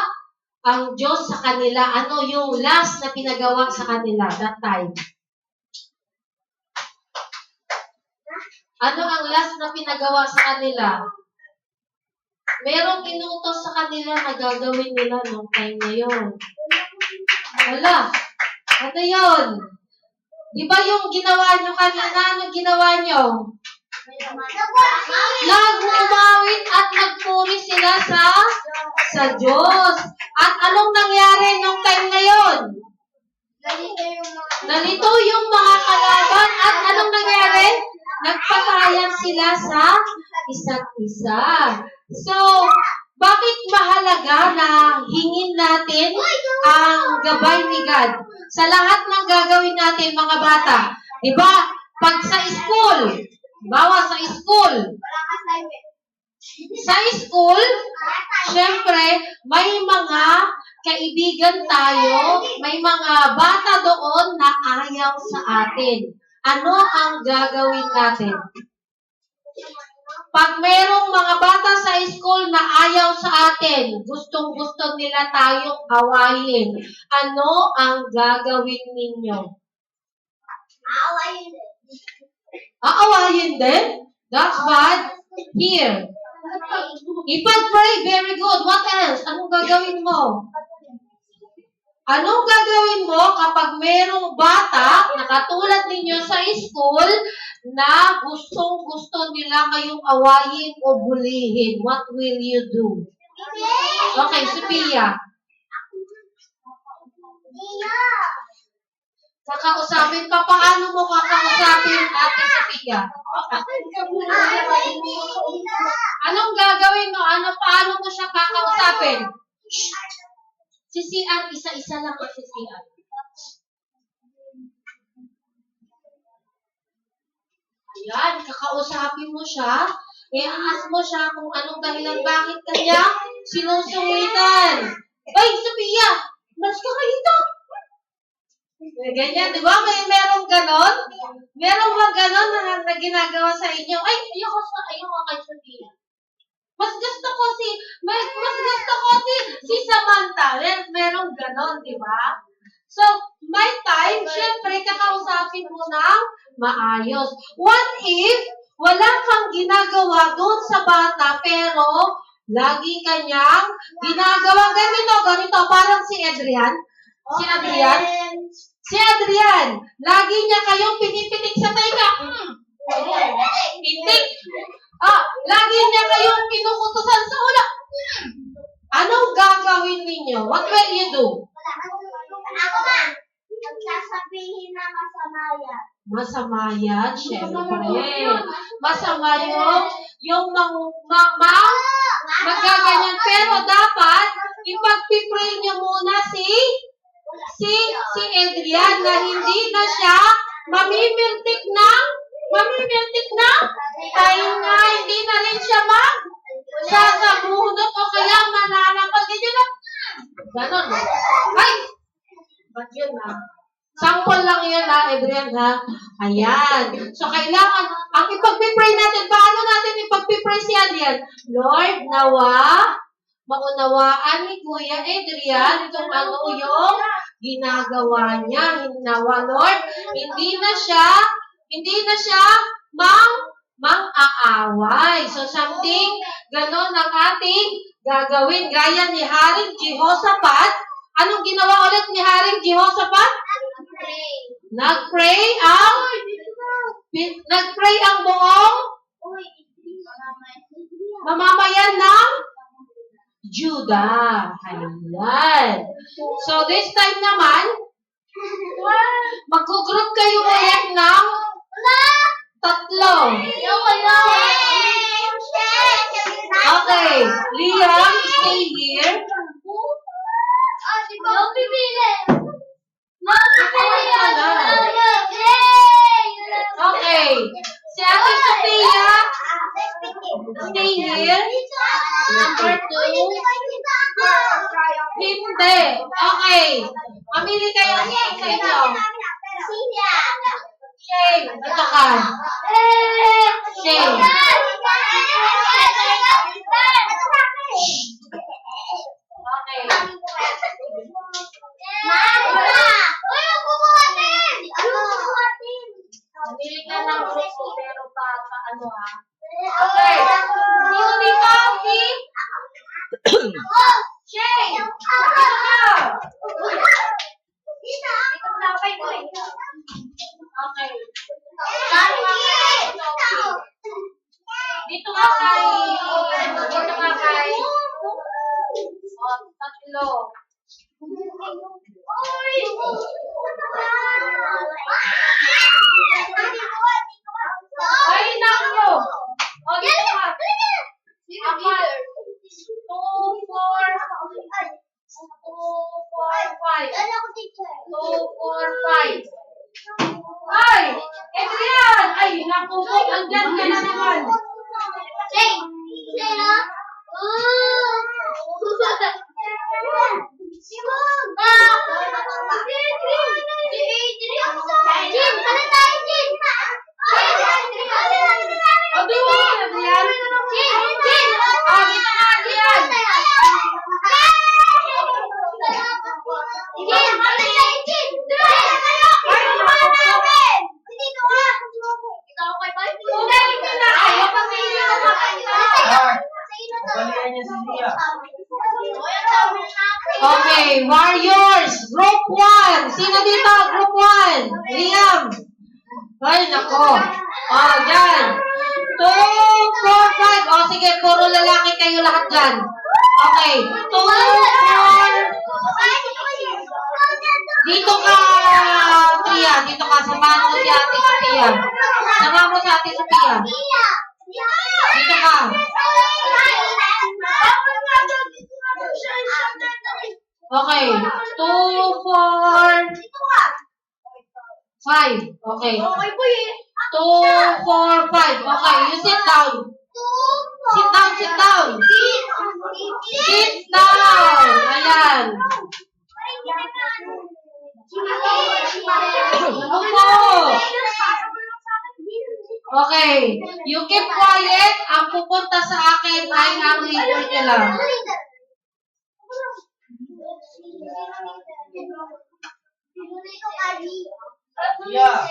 Speaker 4: ang Diyos sa kanila. Ano yung last na pinagawa sa kanila that time? Ano ang last na pinagawa sa kanila? Merong inutos sa kanila na gagawin nila nung time na yun. Wala. Ano yun? Di ba yung ginawa nyo kanina? Ano ginawa nyo? Nagmumawit at nagpuri sila sa Diyos. At anong nangyari nung time na yun? Nalito yung mga kalaban at anong nangyari? Nagpatayan sila sa isa't isa. So, bakit mahalaga na hingin natin ang gabay ni God sa lahat ng gagawin natin mga bata? Diba? Pag sa school, sa school, syempre, may mga kaibigan tayo, may mga bata doon na ayaw sa atin. Ano ang gagawin natin? Pag merong mga bata sa school na ayaw sa atin, gustong-gusto nila tayong awayin, ano ang gagawin ninyo? Aawayin din? That's bad. Here. Ipag-pray, very good. What else? Anong gagawin mo? Anong gagawin mo kapag merong bata na katulad ninyo sa school na gustong-gusto nila kayong awayin o bulihin? What will you do? Okay, Sophia. Kakausapin pa. Paano mo kakausapin Ate Sophia? Anong gagawin mo? Paano mo siya kakausapin? Sisian, isa-isa lang ang sisian. Ayan, kakausapin mo siya. I-ask mo siya kung anong dahilan bakit kanya sinusungitan. Ay, Sophia, mas ka dito. Ganyan, di ba? Merong ganon? Merong mga ganon na ginagawa sa inyo. Ay, ayoko kay Sophia. Mas gusto ko si Samantha. Merong ganon, di ba? So, may time, syempre, kakausapin mo ng maayos. What if wala kang ginagawa doon sa bata, pero lagi kanyang ginagawa ganito, parang si Adrian. Si Adrian, lagi niya kayong pinipitik sa tainga. Pitik. Lagi niya kayong kinukutusan sa ulo. Anong gagawin ninyo? What will you do?
Speaker 2: Ako man, nagsasabihin na masama yan.
Speaker 4: Masama yan, syempre. Masama yung magaganyan. Pero dapat, ipag-pray niyo muna si Adrian na hindi na siya mamimiltik na tainga, hindi na rin siya Sasabunot o kaya mananapal. Ganyan lang. Ganon. Ay! Ba't yun Sample lang yun Adrian Ayan. So, kailangan, ang ipag-pray natin, paano natin ipag-pray si Adrian? Lord, nawa, maunawaan ni Kuya Adrian itong ano yung ginagawa niya. Nawa, Lord, hindi na siya mang-aaway. So, something, ganon ang ating gagawin. Gaya ni Haring Jehoshaphat. Anong ginawa ulit ni Haring Jehoshaphat? Nag-pray ang buong mamamayan ng Judah. Ayan. So, this time naman, mag-group kayo ulit ng 3. Okay. Liam, stay here. Okay. Si Ate Sophia, stay here. Number 2. Hindi. Okay. Mamili kayo sa inyo. Shane, ito ka. Shane. Okay. Mamili ka ng grupo, pero paano Okay. Sino dito? Shane! Okay. Dito ka kay... Tatlo. Ay, nako! O, dito ka. 2, 4, 5. Ay! Adrian! Ay, naku po, andyan ka na naman. Okay, Warriors, Group 1. Sino dito? Group 1. Liam. Ay, nako. Dyan. 2, 4, 5. Sige, puro lalaki kayo lahat dyan. Okay, 2, 4. Dito ka, Tia. Dito ka. Samahan mo si Ate Sophia. Samahan mo si Ate Sophia. Dito ka. Okay. 2, 4, 5. Okay. 2, 4, 5. Okay, you sit down. Sit down, sit down. Sit down. Ayan. Upo. Okay. You keep quiet. Ang pupunta sa akin ay ang leader niya lang.
Speaker 3: Yeah.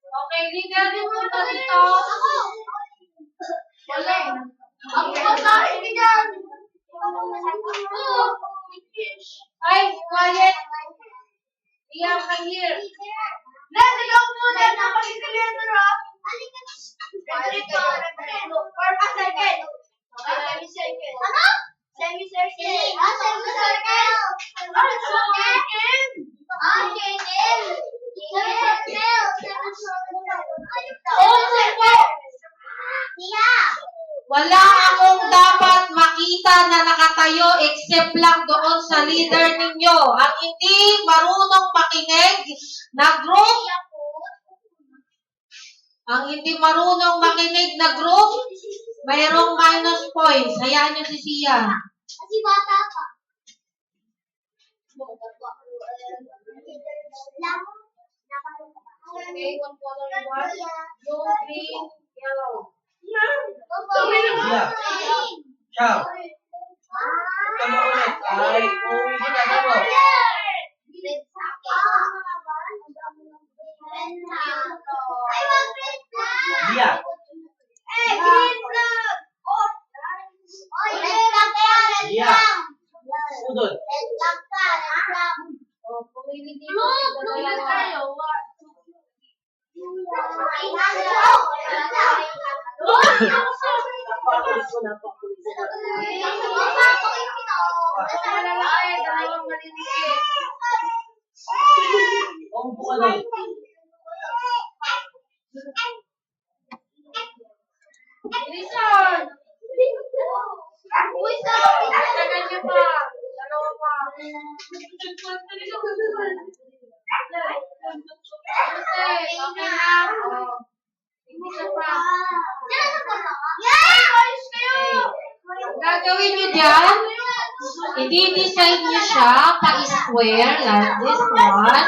Speaker 1: Okay, leader din punta dito. Wala. Ay, quiet. Iyan ka here. Let's go to the leader up. For a second. Semi-circle. Ano? Semi-circle. Semi-circle.
Speaker 4: Wala akong dapat makita na nakatayo except lang doon sa leader ninyo. Ang hindi marunong makinig na group Ang hindi marunong makinig na group, mayroong minus points. Hayaan niyo si Sia.
Speaker 2: Kasi bata pa.
Speaker 1: Okay, one color one. Blue, green, yellow.
Speaker 3: Sia. Ciao. Ikaw na ulit. Ay, uuwi kita na mo. Sia. Sia. Udod.
Speaker 1: Oh, pumili dito. Dalawa tayo. Malalaki, dalawang maliliit.
Speaker 3: Umupo ka doon.
Speaker 1: Bilisan! Tagal niyo pa. Dalawa pa. Okay na. Oh. Isa pa.
Speaker 4: Gagawin niyo dyan, i-design niyo siya pa-square like this one.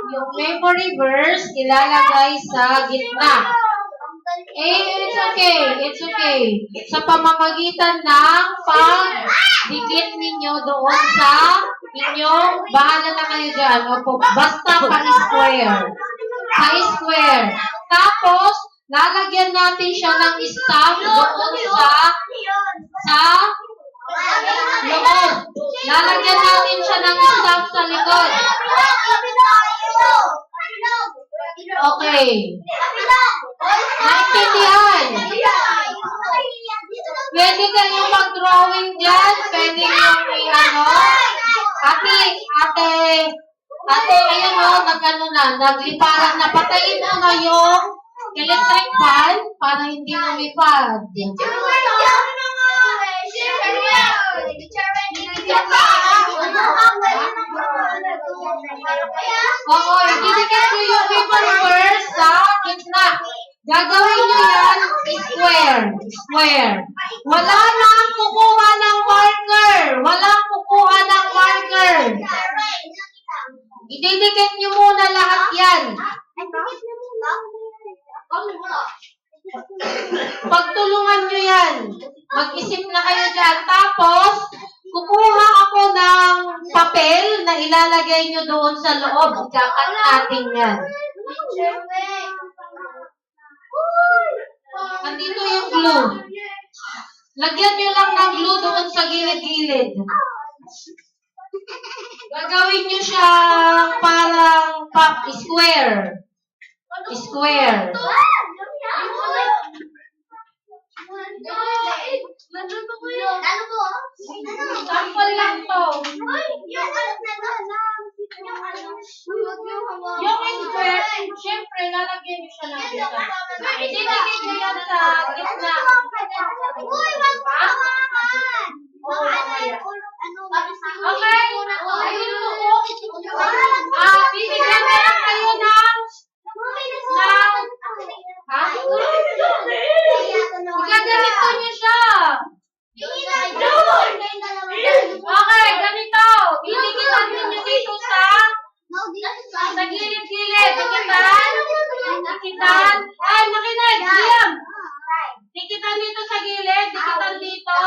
Speaker 4: Yung memory verse, ilalagay sa gitna. It's okay. It's okay. Sa pamamagitan ng pagdikit ninyo doon sa inyong, bahala na kayo dyan. Opo, basta pa-square. Pa-square. Tapos, lalagyan natin siya ng stamp doon sa loob. Lalagyan natin siya ng stamp sa likod. Okay. Naintindihan? Pwede kayo mag-drawing dyan. Pwede yung ano. Ate, ayan o, nagliparan na. Patayin mo na yung electric fan para hindi lumipad. Oo, ididikit ko yung paper first sa gitna. Gagawin nyo yan, square. Square. Wala nang kukuha ng marker. Walang kukuha ng marker. Ididikit nyo muna lahat yan. Pagtulungan nyo yan. Mag-isip na kayo dyan. Tapos, kukuha ako ng papel na ilalagay nyo doon sa loob. Ikakat natin yan. Andito yung glue. Lagyan nyo lang ng glue doon sa gilid-gilid. Gagawin nyo siyang parang square. Square.
Speaker 1: Sample lang to. Yung square, syempre, lalagyan niyo siya ng isa. Ididikit niyo yan sa gitna. Okay? Ayun to. Bibigyan na lang kayo ng gaganito niyo siya. Okay, ganito. Didikitan niyo dito sa gilid-gilid. Dikitan. Ay, makinig. Liam. Dikitan dito sa gilid. Dikitan dito.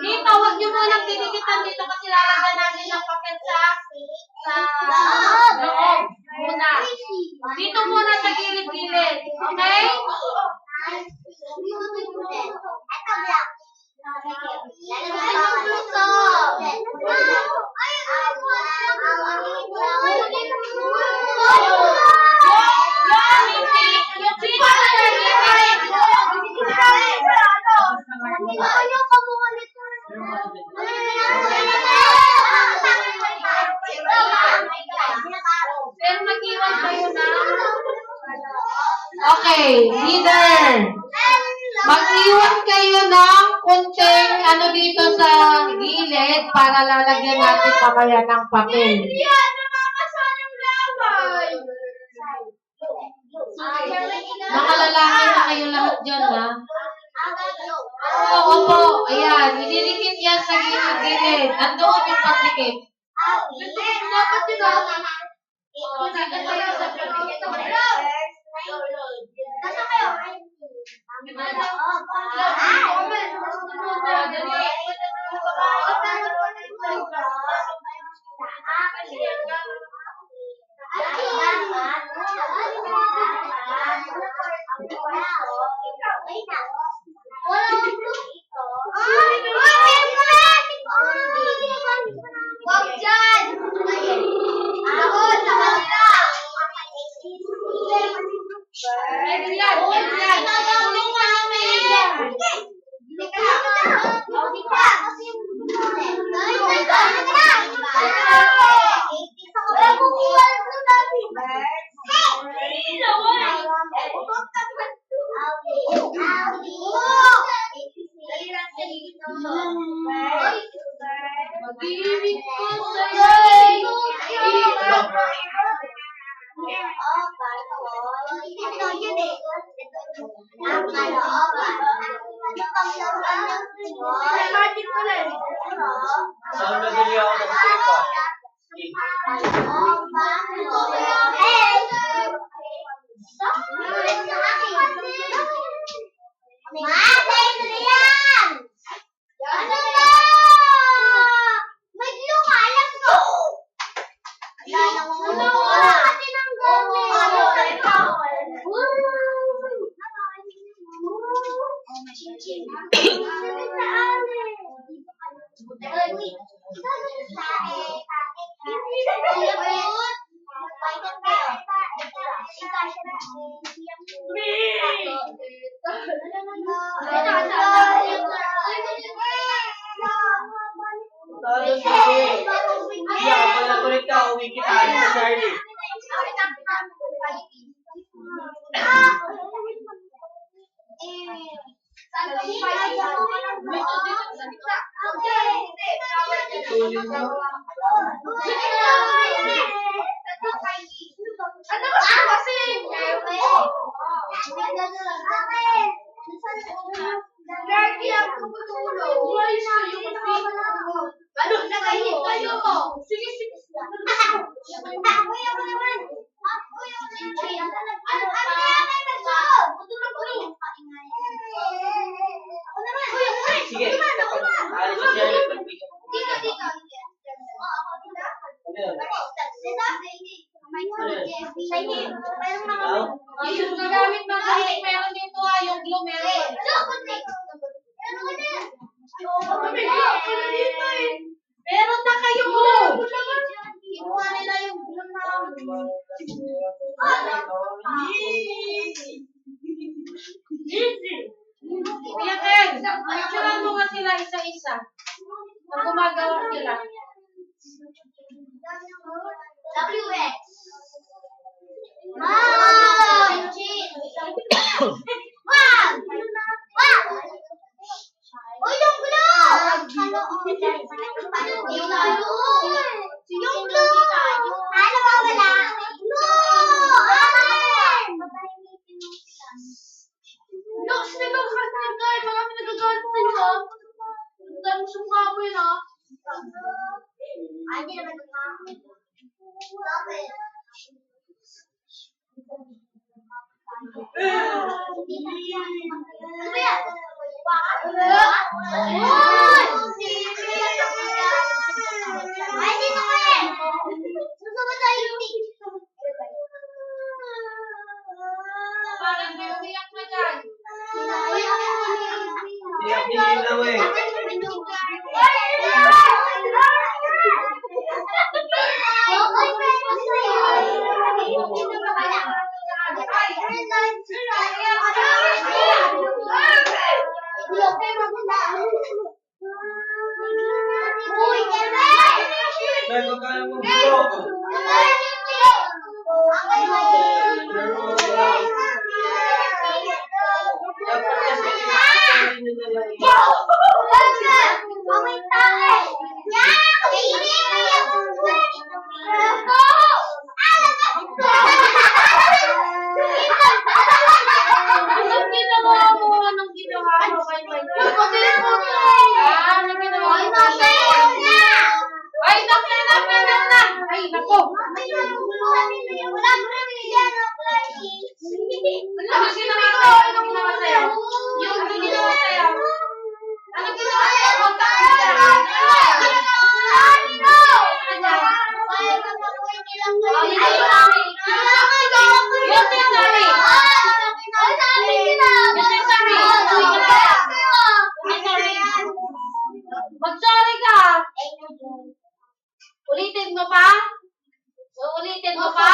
Speaker 1: Dito, huwag niyo munang didikitan dito kasi lalagyan natin ng papel sa loob. Muna. Dito muna sa gilid-gilid. Okay? Pero mag-iwan kayo na. Okay, leader. Mag-iwan kayo ng kunting ano dito sa gilid para lalagyan natin mamaya ng papel.
Speaker 4: Mga lalaki na kayo lahat dyan, ha? Oo, opo. Ayan, ididikit yan sa gilid. Andoon yung pandikit.
Speaker 1: Dapat yun ah.
Speaker 2: Nasa kayo? Wag dyan! Ako, sa kanila!
Speaker 1: Pwede yan, pwede yan.
Speaker 2: Tulong na namin! Hindi ka lang. Hindi ka. Kasi yung
Speaker 1: Mag-ibig ko sa'yo.
Speaker 3: Saan nabili ako ng sofa? Talo sige. Hindi ako pala kulit ka. Uwi kita. Ano sa Charlie?
Speaker 1: Ano ka kasi? Lagi ang tumutulong. Umayos na yung ano, nakahinit kayo mo. Sige, sige.
Speaker 3: Sige. Alis sa Charlie.
Speaker 1: Yung nagamit ng gamit, meron dito yung glue, meron. Meron na kayo mo. Kinuha nila yung glue namin. Kuya Ken, picturean mo nga sila isa-isa. Kung gumagawa sila.
Speaker 2: WX. Uy, yung glue! Yung glue! Yung glue! Ano ba wala? Glue! Amen!
Speaker 1: Look, sila daw kasi guys. Marami nagagalit sa inyo. Ang dami sa mukha mo yun ah.
Speaker 2: Hindi naman bakit? Ano yan? Ay, dito ko eh! Susunod tayo yung
Speaker 1: Parang may umiyak na dyan.
Speaker 3: Iyak din ilaw eh. Dahil magkano mo bulo? Dapat kasi hindi nyo na lang.
Speaker 1: Mag-sorry ka. Ulitin mo pa? Ulitin mo pa?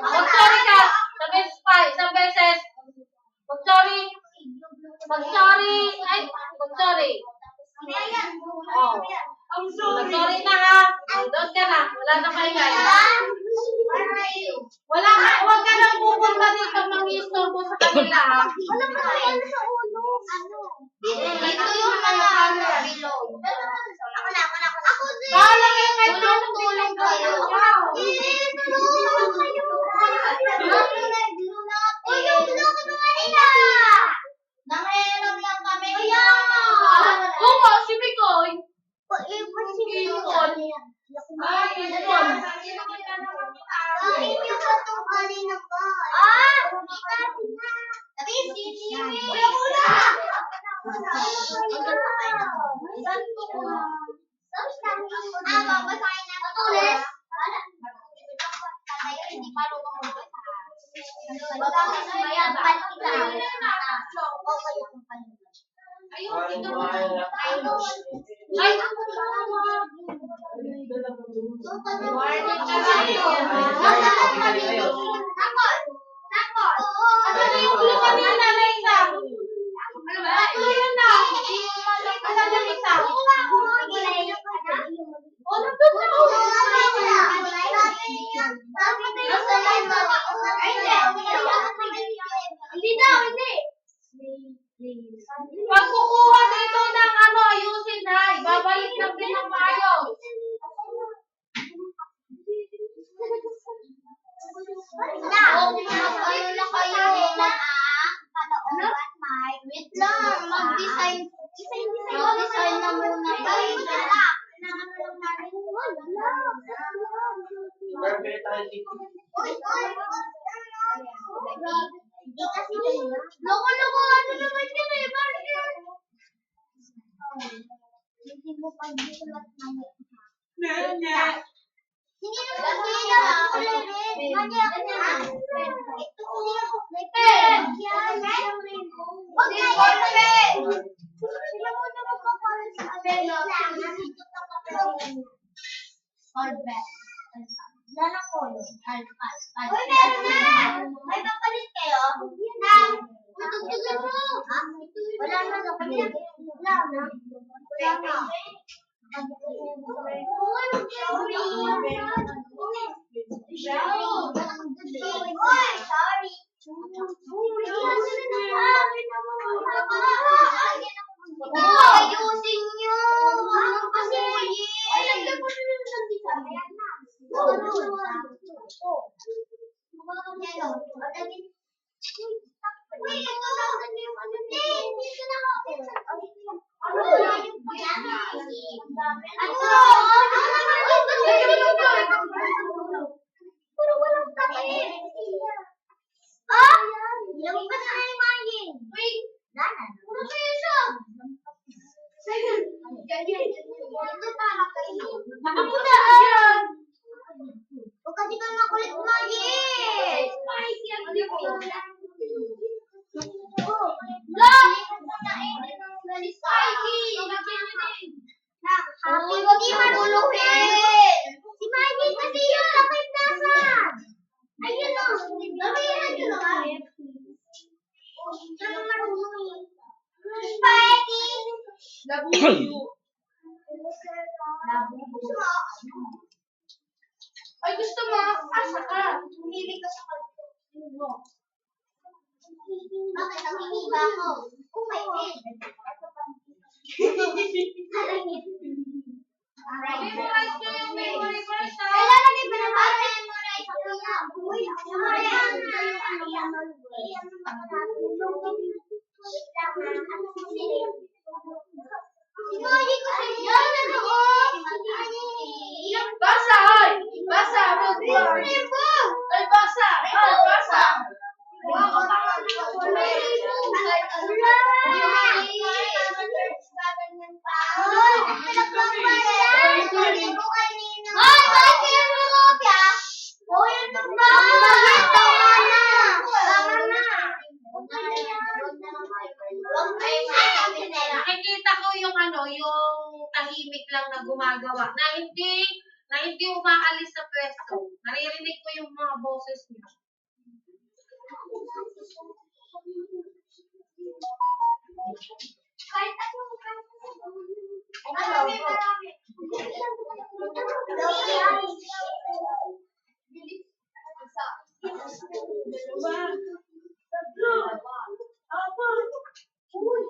Speaker 1: Mag-sorry ka. Isang beses. Mag-sorry. Mag-sorry. Ay, mag-sorry. Oh. Mag-sorry na ha. Doon ka na. Wala na maingay. Huwag ka nang pupunta dito mag-istorbo sa kanila ha.
Speaker 2: Ito yung mga bilog. Ako din.
Speaker 1: Kala yung may
Speaker 2: Tulong kayo. Nangiram lang kami.
Speaker 1: Oo nga, si Mikoy. Ayun, ito na. Ay, asan yung ulo kanina na isa? Tatlo yun na. Asan yung isa? O, nandun na.
Speaker 2: Hindi daw, hindi.
Speaker 1: Pag kukuha dito ng ano, ayusin ha. Ibabalik lang din ng maayos.
Speaker 2: Wait lang, mag-design. Mag-design na muna tayo. Loko-loko, ano naman yun eh? Bakit? Hindi mo pa dito lahat na hindi naman kasi na ako rin. Kanya ako na. Ito ko may pen. Huwag na yung pen. Sila mo na magpapalit sa akin. Alphabet. Lala ko yun. Alphabet. Uy, meron na. May papalit kayo? Na. Matugtugan mo. Wala na daw. Wala na. Wala na. Ayusin nyo! Ano kasi? Wait, ito lang yung ano dito na ako. Pero walang takin. Ah! Lumabas na yung mangin. Wait! Nana. Ano sa'yo siya? Ito para kayo.
Speaker 1: Ako daan.
Speaker 2: Huwag kasi kang makulit mangin. Hindi maruluhin! Si Maggie kasi yun! Takip nasan! Ayun o! Gamihan nyo na nga! Saan maruluhin? Spikey!
Speaker 1: Ay, gusto mo? Asa ka?
Speaker 2: Pumili ka sa kalbo. Bakit ang hiniba ko? Oh my God!
Speaker 1: Memorize nyo yung memory verse ha.
Speaker 2: Ilalagay ba na ba? Memorize ko na. Uy,
Speaker 1: Basa, ay! Basa, ay, basa! Ay, basa!
Speaker 2: Hoy, ano ba?
Speaker 4: tahimik lang na gumagawa, na hindi umaalis sa pwesto. Naririnig ko yung mga boses niyo.
Speaker 2: Kahit ano, marami.
Speaker 3: Dalawa. Tatlo. Apat.
Speaker 2: Uy,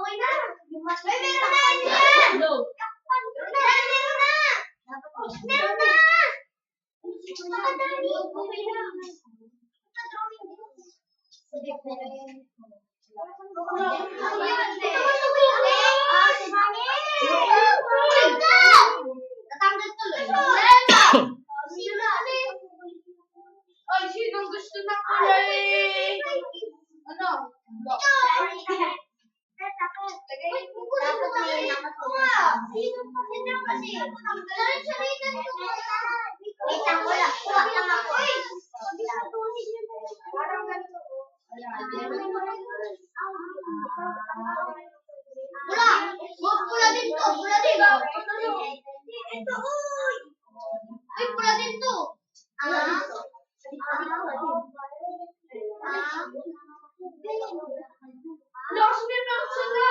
Speaker 2: okay na. May meron na yan.
Speaker 3: No.
Speaker 2: Meron na. Meron na. Nakadali. Okay na. Nakadrawing din. Natanggal tuloy.
Speaker 1: Ay, sinong gusto ng kulay? Ano?
Speaker 2: Pula din to. Pula din. Ito, uy. Uy, pula din to.
Speaker 1: Last minute sila.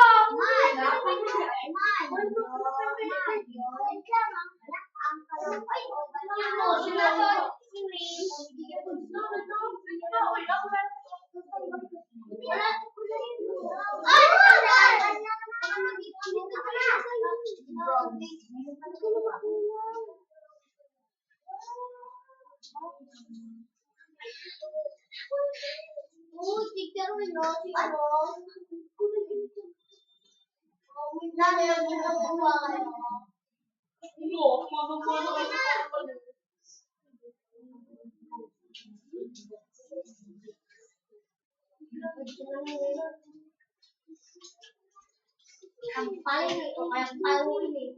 Speaker 2: Ang paling ito, kaya paluin eh.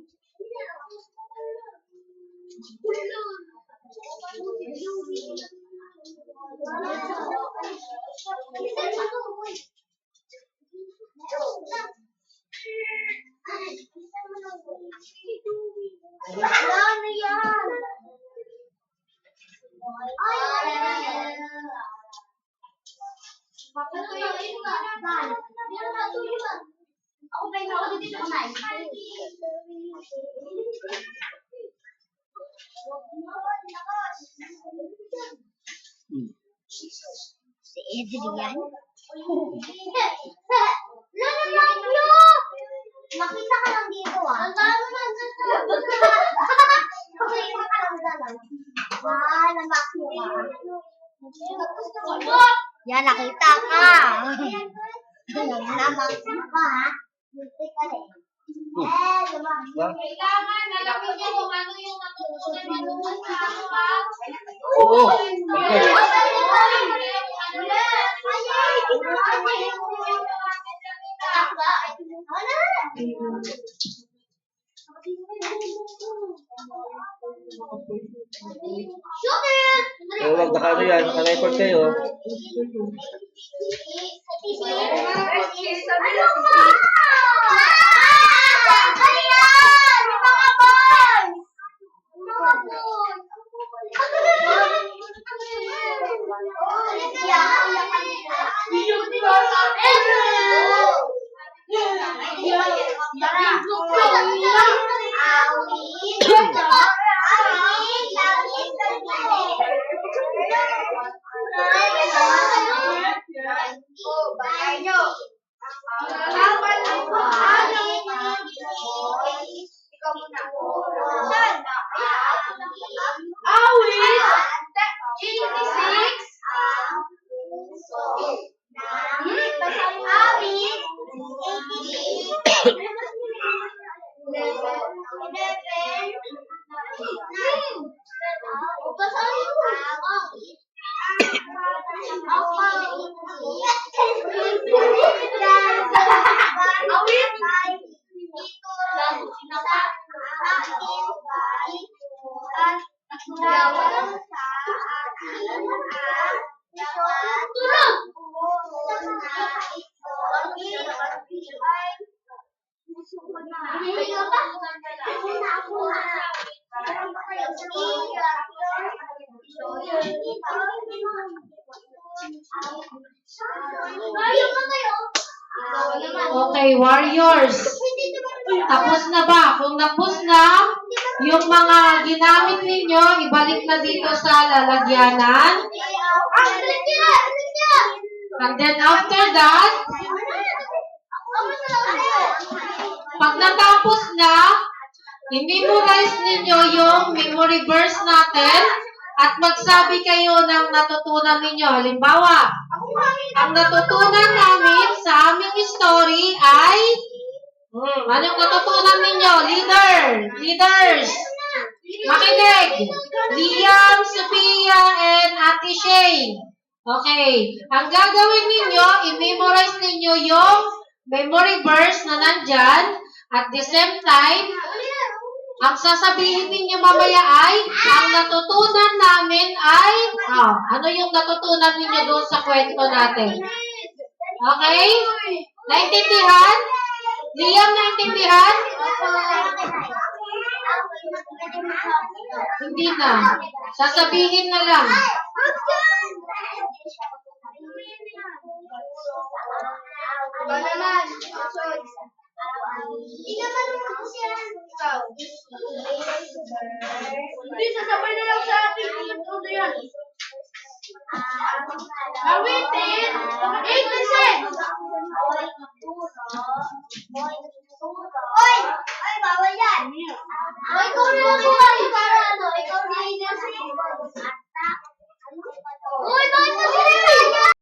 Speaker 2: Wala na yan. Papatuyuin ka. Ako ba yung ako dito kumain? Si Adrian? Lolo, Makyo! Makita ka lang dito ah. Ang dami na dyan. Makita ka lang dyan. Namakyo ka. Yan, nakita ka. Namakyo ka ha. Munti ka rin.
Speaker 1: Kailangan nalamin niyo kung ano yung natutunan niyo doon sa ano ha.
Speaker 3: Oo. Huwag naka-ano yan, naka-record kayo.
Speaker 2: Ano ba? Ano yan? Mga boys! Mga boys!
Speaker 4: Okay, warriors. Tapos na ba? Kung tapos na, yung mga ginamit ninyo, ibalik na dito sa lalagyanan. And then after that, pag natapos na, i-memorize ninyo yung memory verse natin at magsabi kayo ng natutunan ninyo. Halimbawa, ang natutunan namin sa aming story ay anong natutunan ninyo? Leaders. Makinig. Liam, Sophia, and Ate Shay. Okay. Ang gagawin ninyo, i-memorize ninyo yung memory verse na nandyan. At the same time, ang sasabihin ninyo mamaya ay, ang natutunan namin ay, ano yung natutunan ninyo doon sa kwento natin? Okay? Naintindihan? Liam, naintindihan? Hindi na. Sasabihin na lang.
Speaker 1: Hindi, sasabay na lang sa ating ano yan. Awitin! 8%!
Speaker 2: Oy, bawal yan. Oy, ikaw na lang ikaw para ano, ikaw na leader.